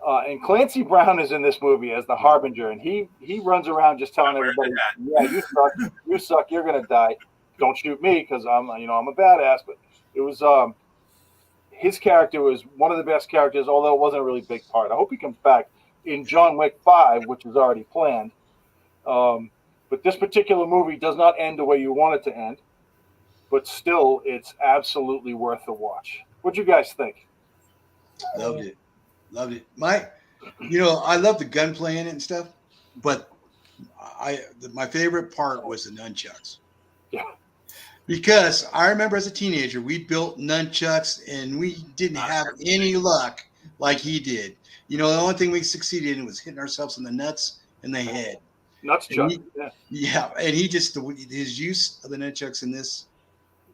And Clancy Brown is in this movie as the Harbinger, and he runs around just telling everybody, yeah, you suck, you're gonna die. Don't shoot me because I'm a badass. But it was his character was one of the best characters, although it wasn't a really big part. I hope he comes back in John Wick 5, which is already planned. But this particular movie does not end the way you want it to end, but still, it's absolutely worth the watch. What'd you guys think? Loved it. Mike, I love the gunplay in it and stuff, but my favorite part was the nunchucks. Yeah. Because I remember as a teenager, we built nunchucks and we didn't have any luck like he did. The only thing we succeeded in was hitting ourselves in the nuts and the head. Nuts And chuck. Yeah, and his use of the nunchucks in this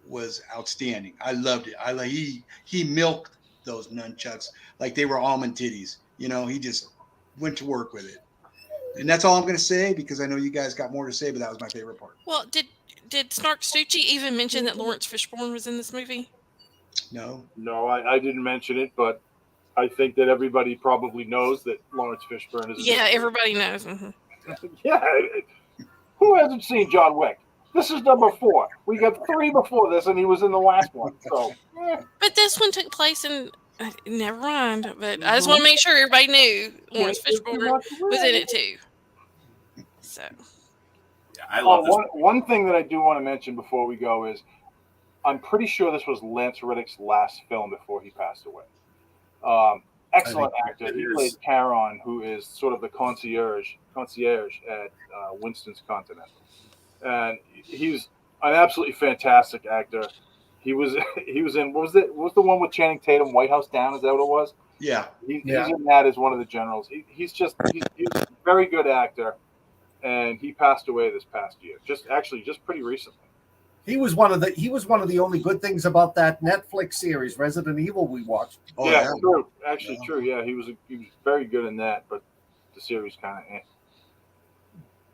was outstanding. I loved it. He milked those nunchucks like they were almond titties. He just went to work with it. And that's all I'm going to say because I know you guys got more to say, but that was my favorite part. Well, did Snark Stucci even mention that Lawrence Fishburne was in this movie? No. No, I didn't mention it, but I think that everybody probably knows that Lawrence Fishburne is. Yeah, everybody knows. Mm-hmm. Yeah. Who hasn't seen John Wick? This is number 4. We got 3 before this, and he was in the last one. So. But this one took place in. Never mind. But I just want to make sure everybody knew Lawrence Fishburne was in it too. So. Yeah, I love this. One thing that I do want to mention before we go is, I'm pretty sure this was Lance Reddick's last film before he passed away. Excellent actor. He played Charon, who is sort of the concierge at Winston's Continental, and he's an absolutely fantastic actor. He was in what was the one with Channing Tatum, White House Down? Is that what it was? Yeah. He's in that as one of the generals. He's a very good actor, and he passed away this past year. Just pretty recently. He was one of the only good things about that Netflix series, Resident Evil, we watched. Oh, yeah, true. Actually, true. Yeah, he was very good in that, but the series kind of.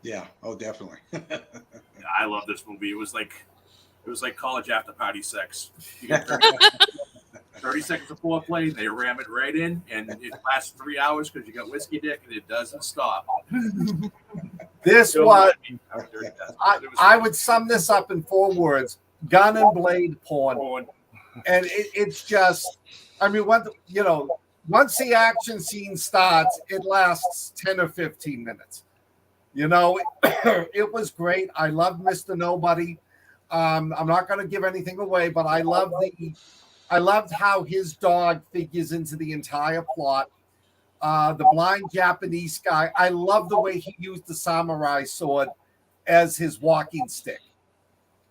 Yeah. Oh, definitely. I love this movie. It was like college after party sex. You get 30 seconds of foreplay, they ram it right in, and it lasts 3 hours because you got whiskey dick, and it doesn't stop. This was. I would sum this up in 4 words: gun and blade porn. And it's just, I mean, once the action scene starts, it lasts 10 or 15 minutes. It was great. I loved Mr. Nobody. I'm not going to give anything away, but I loved how his dog figures into the entire plot. The blind Japanese guy. I love the way he used the samurai sword as his walking stick.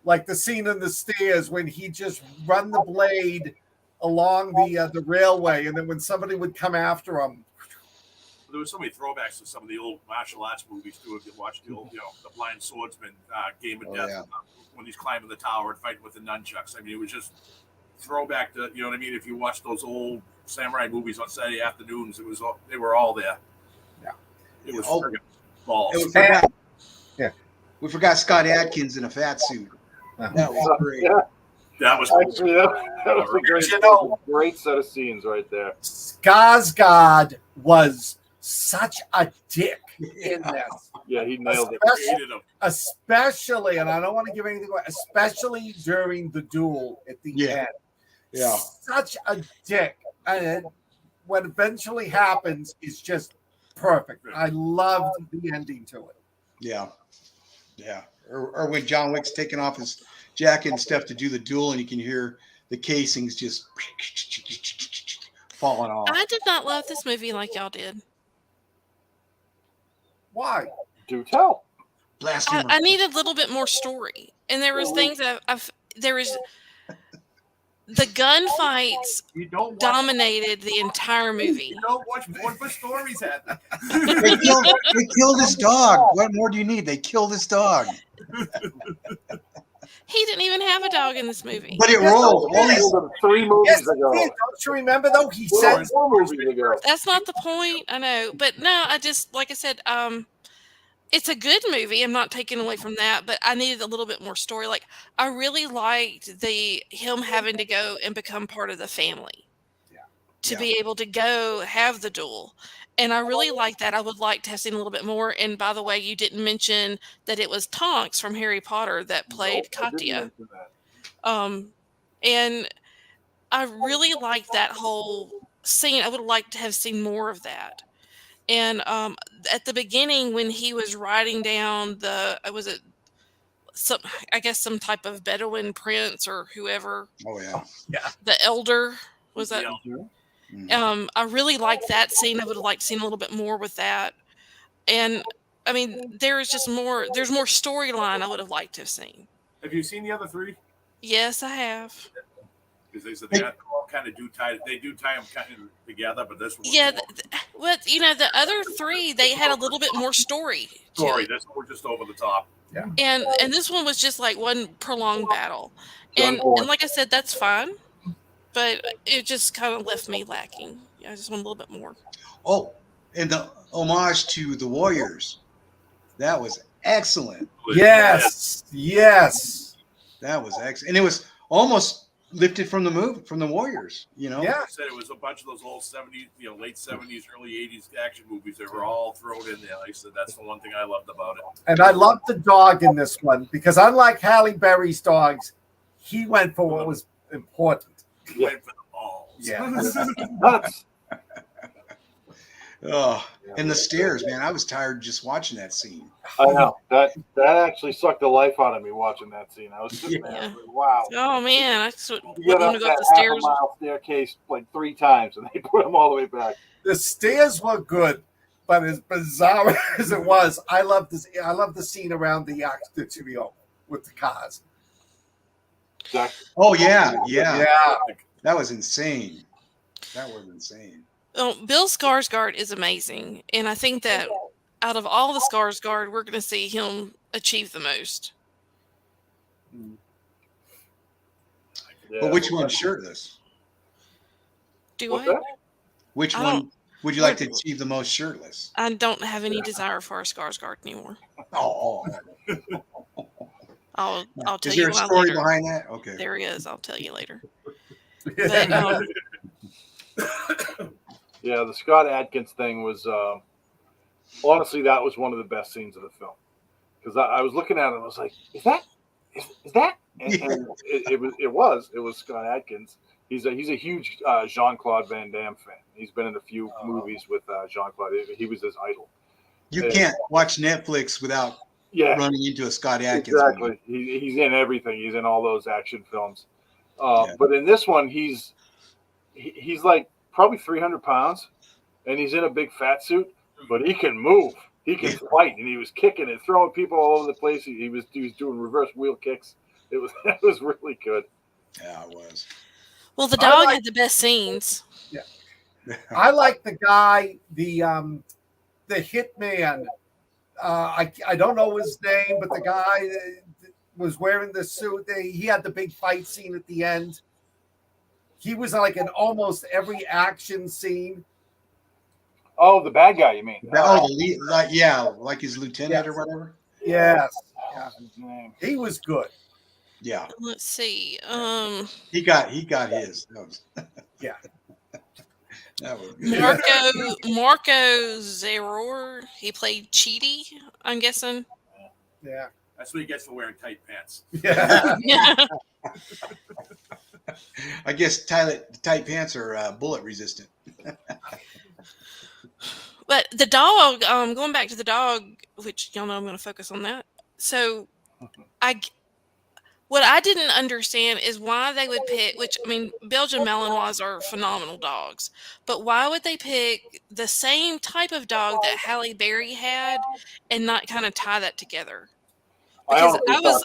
Like the scene in the stairs when he just run the blade along the railway, and then when somebody would come after him. There were so many throwbacks to some of the old martial arts movies too. If you watched the old, the Blind Swordsman, Game of Death, yeah. When he's climbing the tower and fighting with the nunchucks. I mean, it was just throwback to, you know what I mean? If you watch those old samurai movies on Saturday afternoons, they were all there. Yeah, it was friggin' balls. We forgot Scott Adkins in a fat suit. That was great. That was actually that was a great set of scenes right there. Skarsgård was such a dick in this. Yeah, he nailed it. Especially, and I don't want to give anything away, especially during the duel at the end. Yeah. Such a dick. And what eventually happens is just perfect. I loved the ending to it. Yeah. Yeah. Or when John Wick's taking off his jacket and stuff to do the duel, and you can hear the casings just falling off. I did not love this movie like y'all did. Why? Do tell. I needed a little bit more story, and there was things that there was. The gunfights dominated the entire movie. You don't watch porn for stories, Heather. They killed his dog. What more do you need? They killed his dog. He didn't even have a dog in this movie. But it rolled. Only 3 movies ago. Don't you remember, though? He said 4 movies ago. That's not the point. I know. But no, I just, like I said, it's a good movie. I'm not taking away from that, but I needed a little bit more story. Like, I really liked him having to go and become part of the family to be able to go have the duel. And I really like that. I would like to have seen a little bit more. And by the way, you didn't mention that it was Tonks from Harry Potter that played Katya. And I really liked that whole scene. I would like to have seen more of that. And at the beginning, when he was writing down some type of Bedouin prince or whoever. Oh yeah. The elder was that? I really like that scene. I would have liked to see a little bit more with that. And I mean, there's more storyline I would have liked to have seen. Have you seen the other three? Yes, I have. Because they said they all kind of do tie them kind of together, but this one. Yeah, but the other three, they had a little bit more story. This one was just over the top. Yeah. And this one was just like one prolonged battle. John And Bourne. like I said, that's fine. But it just kind of left me lacking. I just want a little bit more. Oh, and the homage to the Warriors. That was excellent. Yes. That was excellent. And it was almost lifted from the Warriors, Yeah. I said it was a bunch of those old 70s, late 70s, early 80s action movies that were all thrown in there. Like I said, that's the one thing I loved about it. And I loved the dog in this one because unlike Halle Berry's dogs, he went for what was important. He went for the balls. Yeah. Nuts. Oh, and the stairs, man. I was tired just watching that scene. I know that actually sucked the life out of me watching that scene. I was sitting there, like, wow. Oh man, I just You wouldn't get want up to go that up the half a stairs. mile staircase like 3 times, and they put them all the way back. The stairs were good, but as bizarre as it was, I love this. I love the scene around the studio with the cars. Exactly. Oh yeah. That was insane. Oh, Bill Skarsgård is amazing, and I think that out of all the Skarsgård, we're going to see him achieve the most. Yeah. But which one's shirtless? Do What's I? that? Which I one don't- would you like to achieve the most shirtless? I don't have any desire for a Skarsgård anymore. Oh. I'll tell Is you there a why story later. behind that? Okay. There is. I'll tell you later. But Yeah, the Scott Adkins thing was honestly that was one of the best scenes of the film because I was looking at it and I was like, is that? And it was Scott Adkins. He's a huge Jean-Claude Van Damme fan. He's been in a few movies with Jean-Claude. He was his idol. You can't watch Netflix without running into a Scott Adkins. Exactly. He's in everything. He's in all those action films. But in this one, he's like probably 300 pounds, and he's in a big fat suit, but he can move. He can fight, and he was kicking and throwing people all over the place. He was doing reverse wheel kicks. It was really good. Yeah, it was. well, the dog had the best scenes. I like the guy, the hitman. I don't know his name, but the guy was wearing the suit. He had the big fight scene at the end. He was like in almost every action scene. Oh, the bad guy, you mean? The lead, like his lieutenant or whatever. Yes. What's his name? He was good. Yeah, Let's see. he got his. That was, Yeah. That was good. Marco Zeror. He played Cheaty, I'm guessing. Yeah. That's what he gets for wearing tight pants. Yeah. Yeah. I guess tight pants are bullet resistant. But the dog, going back to the dog, which y'all know I'm going to focus on that. So, what I didn't understand is why they would pick, which, I mean, Belgian Malinois are phenomenal dogs, but why would they pick the same type of dog that Halle Berry had and not kind of tie that together? Because I was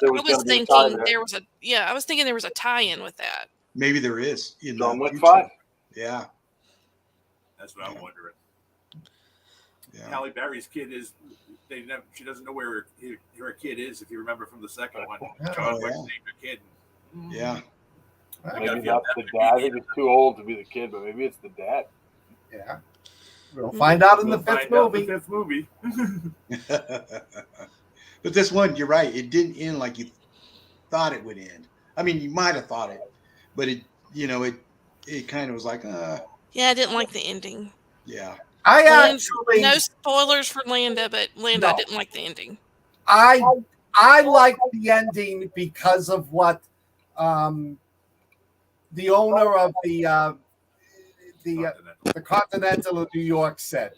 thinking there was a tie-in with that. Maybe there is. In John the Wick future. 5. Yeah. That's what I'm wondering. Yeah. Halle Berry's kid is. She doesn't know where her kid is. If you remember from the second one, John Wick named her kid. Yeah. Maybe that's the dad. I think it's too old to be the kid, but maybe it's the dad. Yeah. We'll find out in the fifth movie. But this one, you're right. It didn't end like you thought it would end. I mean, you might have thought it, but it kind of was like, Yeah, I didn't like the ending. yeah. No spoilers for Landa, but Landa, I didn't like the ending. I liked the ending because of what the owner of the Continental of New York said.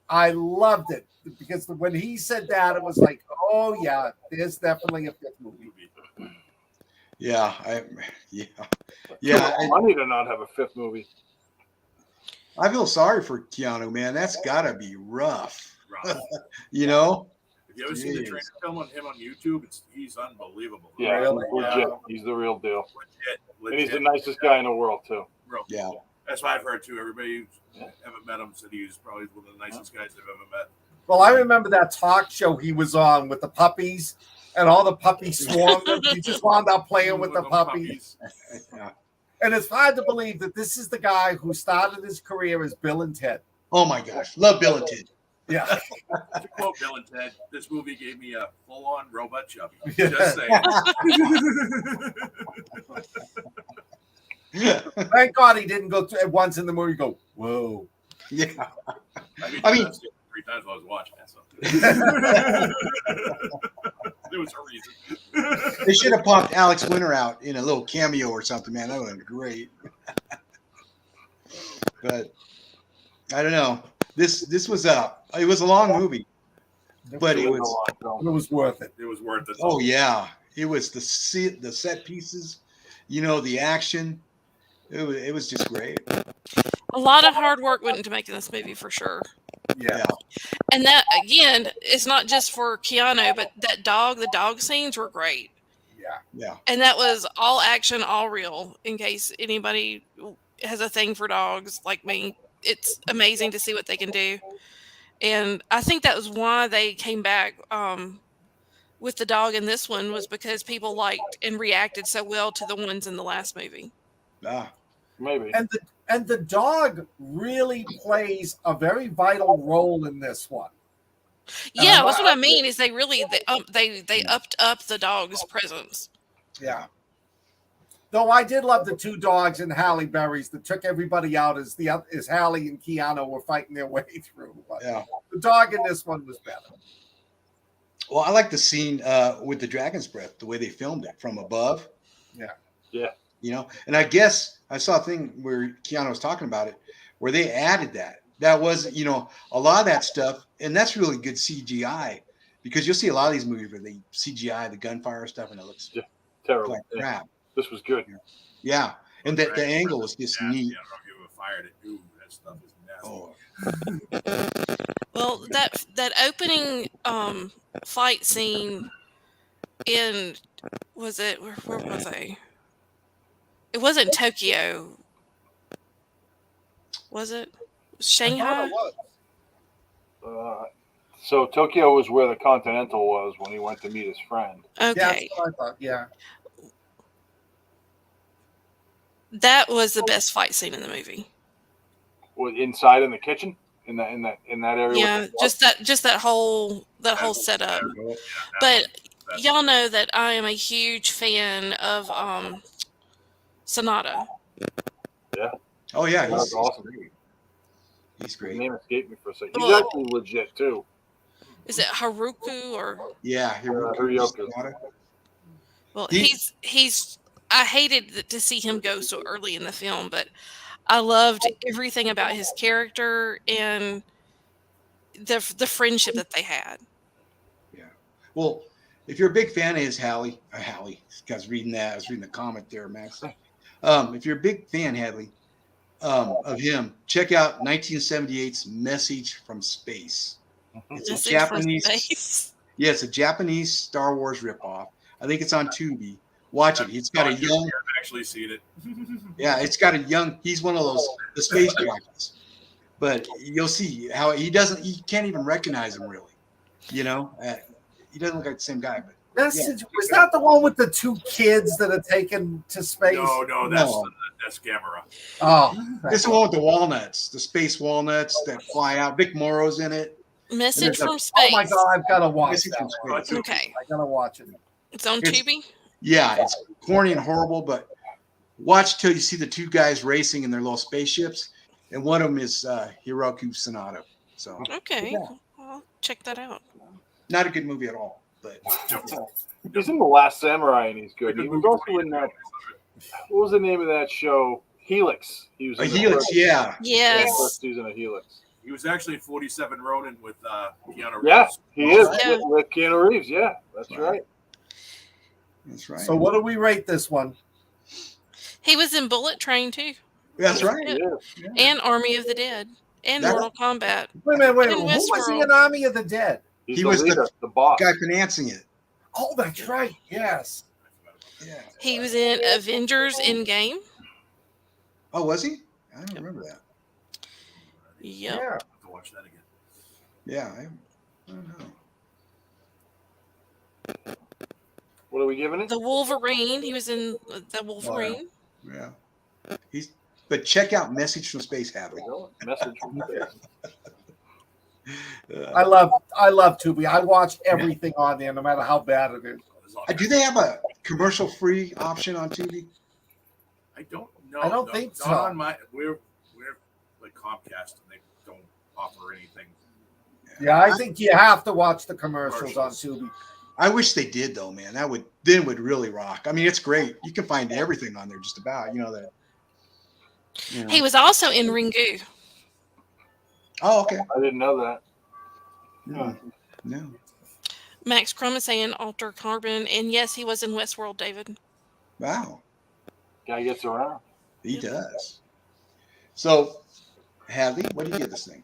I loved it because when he said that, it was like, oh yeah, there's definitely a fifth movie. Yeah. Money to not have a fifth movie. I feel sorry for Keanu, man. That's gotta be rough. Rough. You know? Have you ever seen the Jeez. training film on him on YouTube? He's unbelievable. Yeah, Really? legit. He's the real deal. Legit. And he's the nicest guy in the world, too. Real. Yeah. That's what I've heard too. Everybody who's ever met him said he's probably one of the nicest guys they've ever met. Well, I remember that talk show he was on with the puppies, and all the puppies swarmed him. He just wound up playing with the puppies. Yeah. And it's hard to believe that this is the guy who started his career as Bill and Ted. Oh my gosh. Love Bill and Ted. Yeah. To quote Bill and Ted, this movie gave me a full-on robot chubby. Yeah. Just saying. Thank God he didn't go at once in the movie go, whoa. Yeah. I mean, 3 times while I was watching it. So. There was a reason. They should have popped Alex Winter out in a little cameo or something, man. That would have been great. But I don't know. This was it was a long movie, but it was worth it. It was worth it. Oh yeah, it was the set pieces, the action. It was just great. A lot of hard work went into making this movie for sure. Yeah. And that, again, it's not just for Keanu, but the dog scenes were great. Yeah. And that was all action, all real, in case anybody has a thing for dogs like me. It's amazing to see what they can do. And I think that was why they came back with the dog in this one, was because people liked and reacted so well to the ones in the last movie. Maybe. And the dog really plays a very vital role in this one. Yeah, that's what I mean. Is they really they upped up the dog's presence. Yeah. Though I did love the 2 dogs in Halle Berry's that took everybody out as Halle and Keanu were fighting their way through. But Yeah. the dog in this one was better. Well, I like the scene with the dragon's breath, the way they filmed it from above. Yeah. And I guess I saw a thing where Keanu was talking about it, where they added that. That was, a lot of that stuff, and that's really good CGI, because you'll see a lot of these movies where they CGI the gunfire stuff, and it looks terrible. like crap. This was good. Yeah, and the angle was just neat. I don't know if you ever fired it. Ooh, that stuff is nasty. Oh, Well, that opening fight scene in where was I? It wasn't Tokyo, was it? Shanghai? So Tokyo was where the Continental was when he went to meet his friend. Okay, Yeah, that's what I thought. Yeah. that was the best fight scene in the movie. Inside in the kitchen, in that area. Yeah, just that whole setup. But y'all know that I am a huge fan of Sonata. Yeah. Oh yeah, That's awesome. He's His great. name escaped me for a second. He's Well- actually legit too. Is it Haruka or? Yeah, Hiroyuki. Well, He- he's. I hated to see him go so early in the film, but I loved everything about his character and the friendship that they had. Well, if you're a big fan of his Hallie, I was reading the comment there, Max. If you're a big fan, Hadley, of him, check out 1978's Message from Space. It's Message a from Japanese, space. yeah, it's a Japanese Star Wars ripoff. I think it's on Tubi. Watch it. It's got a young, I've actually seen it. yeah, it's got a young. He's one of the space jockeys, but you'll see how he can't even recognize him really. He doesn't look like the same guy, but. Was that the one with the 2 kids that are taken to space? No, that's Gamera. Oh, This is the one with the walnuts, the space walnuts that fly out. Vic Morrow's in it. Message from oh space. my God, I've got to watch Message that from one. Space. Okay, I got to watch it. it's on It's- Tubi. Yeah, it's corny and horrible, but watch till you see the 2 guys racing in their little spaceships, and one of them is Hiroki Sanada. So Okay, Yeah. I'll check that out. not a good movie at all, but He's in The Last Samurai and he's good. He was also in that. What was the name of that show? Helix. He was a in the Helix, first- yeah. Yes. first season of Helix. He was actually in 47 Ronin with Keanu Reeves. Yeah, he is Yeah. with Keanu Reeves. Yeah, that's Right. right. That's right. So what do we rate this one? He was in Bullet Train too. That's right. Yeah. And Army of the Dead and That- Mortal Kombat. Wait a minute. In Who was he Westworld. in Army of the Dead? He's He the was the leader, the boss. Guy financing it. Oh, that's right. Yes. Yeah. He was in Avengers Endgame. Oh, was he? I don't remember that. Yep. Yeah. I have to watch that again. Yeah, I don't know. What are we giving it? The Wolverine. He was in the Wolverine. Yeah. But check out Message from Space, Hadley. Message from space. I love Tubi. I watch everything on there, no matter how bad it is. Do they have a commercial-free option on Tubi? I don't know. I don't No, think not so. On we're like Comcast, and they don't offer anything. Yeah, I think you have to watch the commercials on Tubi. I wish they did, though, man. That would really rock. I mean, it's great. You can find everything on there, just about. You know that. You know. He was also in Ringu. Oh, okay. I didn't know that. No. Max Crumb is saying Alter Carbon, and yes, he was in Westworld, David. Wow. Guy gets around. He does. So, Hadley, what do you give this thing?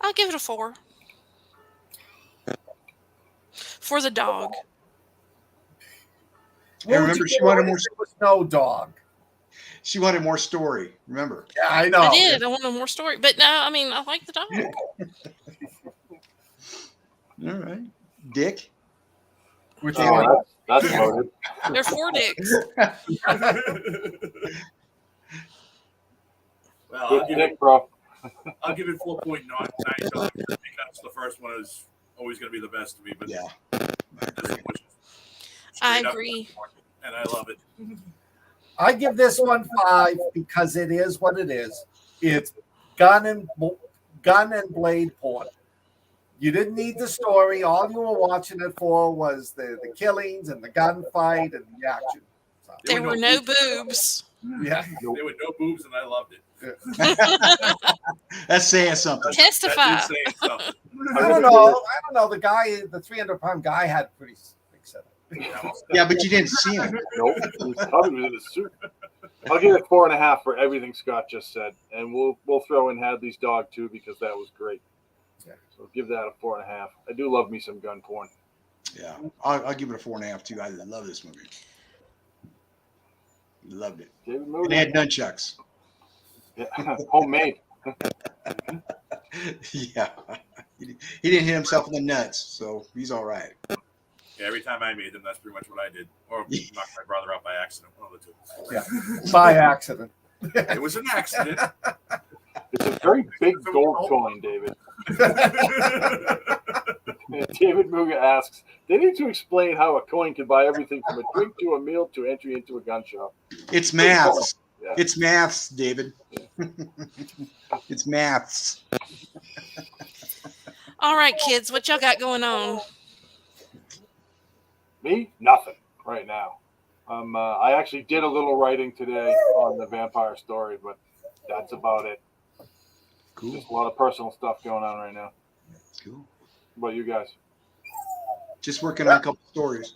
I'll give it a 4. For the dog. And remember, she wanted more. There was no dog. She wanted more story. Remember? Yeah, I know. I did. I wanted more story. But no, I mean, I like the dog. All right, Dick. Which Oh, that's voted. They're 4 dicks. Well, Good pick, bro. I'll give it 4.9 because the first one is always going to be the best to me. But Yeah, this one was I straight up, agree. and I love it. I give this one 5 because it is what it is. It's gun and blade porn. You didn't need the story. All you were watching it for was the killings and the gunfight and the action. So, There were no boobs. yeah. There were no boobs, and I loved it. that's saying something. Testify. That is saying something. I don't know. The guy, the 300-pound guy, had a pretty big setup. Yeah, but you didn't see him. Nope. He probably was in a suit. I'll give it 4.5 for everything Scott just said, and we'll throw in Hadley's dog too because that was great. Yeah. So give that a 4.5. I do love me some gun porn. Yeah, I'll give it a 4.5 too. I love this movie. Loved it. David And Moody. they had nunchucks. Yeah. Homemade. Yeah, he didn't hit himself in the nuts, so he's all right. Yeah, every time I made them, that's pretty much what I did, or knocked my brother out by accident. One of the two. Yeah, by accident. It was an accident. It's a very big gold coin, David. And David Muga asks, they need to explain how a coin can buy everything from a drink to a meal to entry into a gun shop. It's maths. Yeah. It's maths, David. It's maths. All right, kids, what y'all got going on? Me? Nothing right now. I actually did a little writing today on the vampire story, but that's about it. Cool. Just a lot of personal stuff going on right now. Cool. What about you guys? Just working on a couple stories.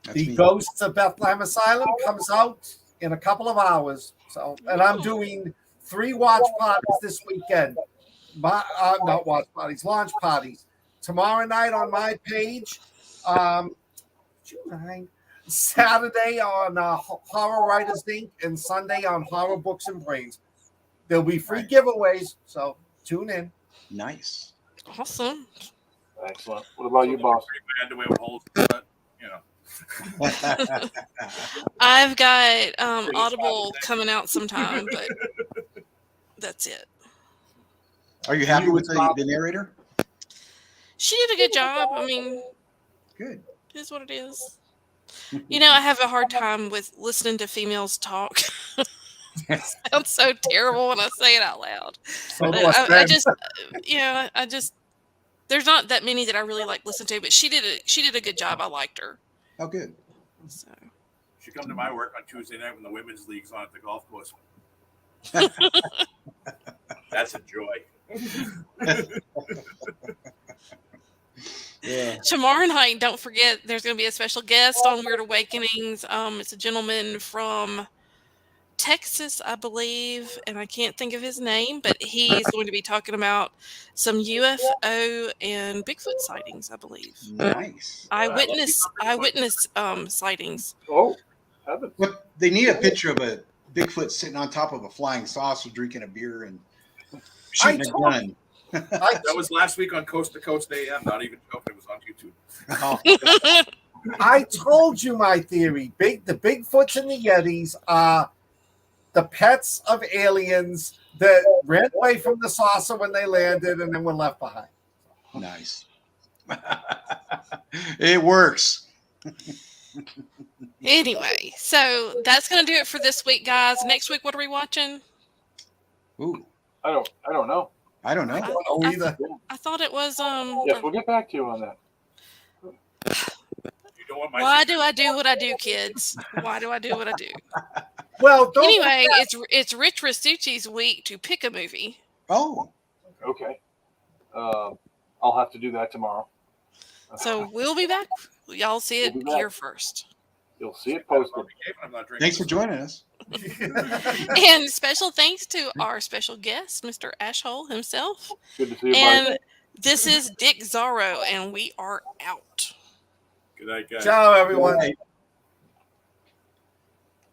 That's The me. Ghosts of Bethlehem Asylum comes out in a couple of hours. So, and I'm doing 3 watch parties this weekend. Not watch parties, launch parties. Tomorrow night on my page. Saturday on Horror Writers Inc. and Sunday on Horror Books and Brains. There'll be free giveaways, so tune in. Nice. Awesome. Excellent. What about you, boss? I had to wear holes, but you know. I've got Audible coming out sometime, but that's it. Are you happy with the narrator? She did a good job. I mean, Good. it is what it is. You know, I have a hard time with listening to females talk. Sounds so terrible when I say it out loud. So But I just, there's not that many that I really like listen to, but she did a good job. I liked her. Oh, good. So She come to my work on Tuesday night when the women's league's on at the golf course. That's a joy. Yeah. Tomorrow night, don't forget, there's going to be a special guest on Weird Awakenings. It's a gentleman from Texas, I believe, and I can't think of his name, but he's going to be talking about some UFO and Bigfoot sightings, I believe. Nice. Eyewitness sightings. Oh, heavens. What they need a picture of a Bigfoot sitting on top of a flying saucer, drinking a beer and shooting a gun. That was last week on Coast to Coast AM. Not even joking. It was on YouTube. Oh, I told you my theory. The Bigfoots and the Yetis are the pets of aliens that ran away from the saucer when they landed and then were left behind. nice. It works. Anyway, so that's going to do it for this week, guys. Next week, what are we watching? Ooh, I don't know. I don't know. I don't know either. I thought it was Yes, we'll get back to you on that. You don't want my why do I do what I do, kids? Why do I do what I do? Well, don't Anyway, it's Rich Rasucci's week to pick a movie. Oh, Okay. I'll have to do that tomorrow. So we'll be back. Y'all see it We'll be back. here first. You'll see it posted. I'm not drinking. thanks for joining us. And special thanks to our special guest, Mr. Ashhole himself. Good to see you, And Mike. this is Dick Zorro, and we are out. Good night, guys. Ciao, everyone. Right.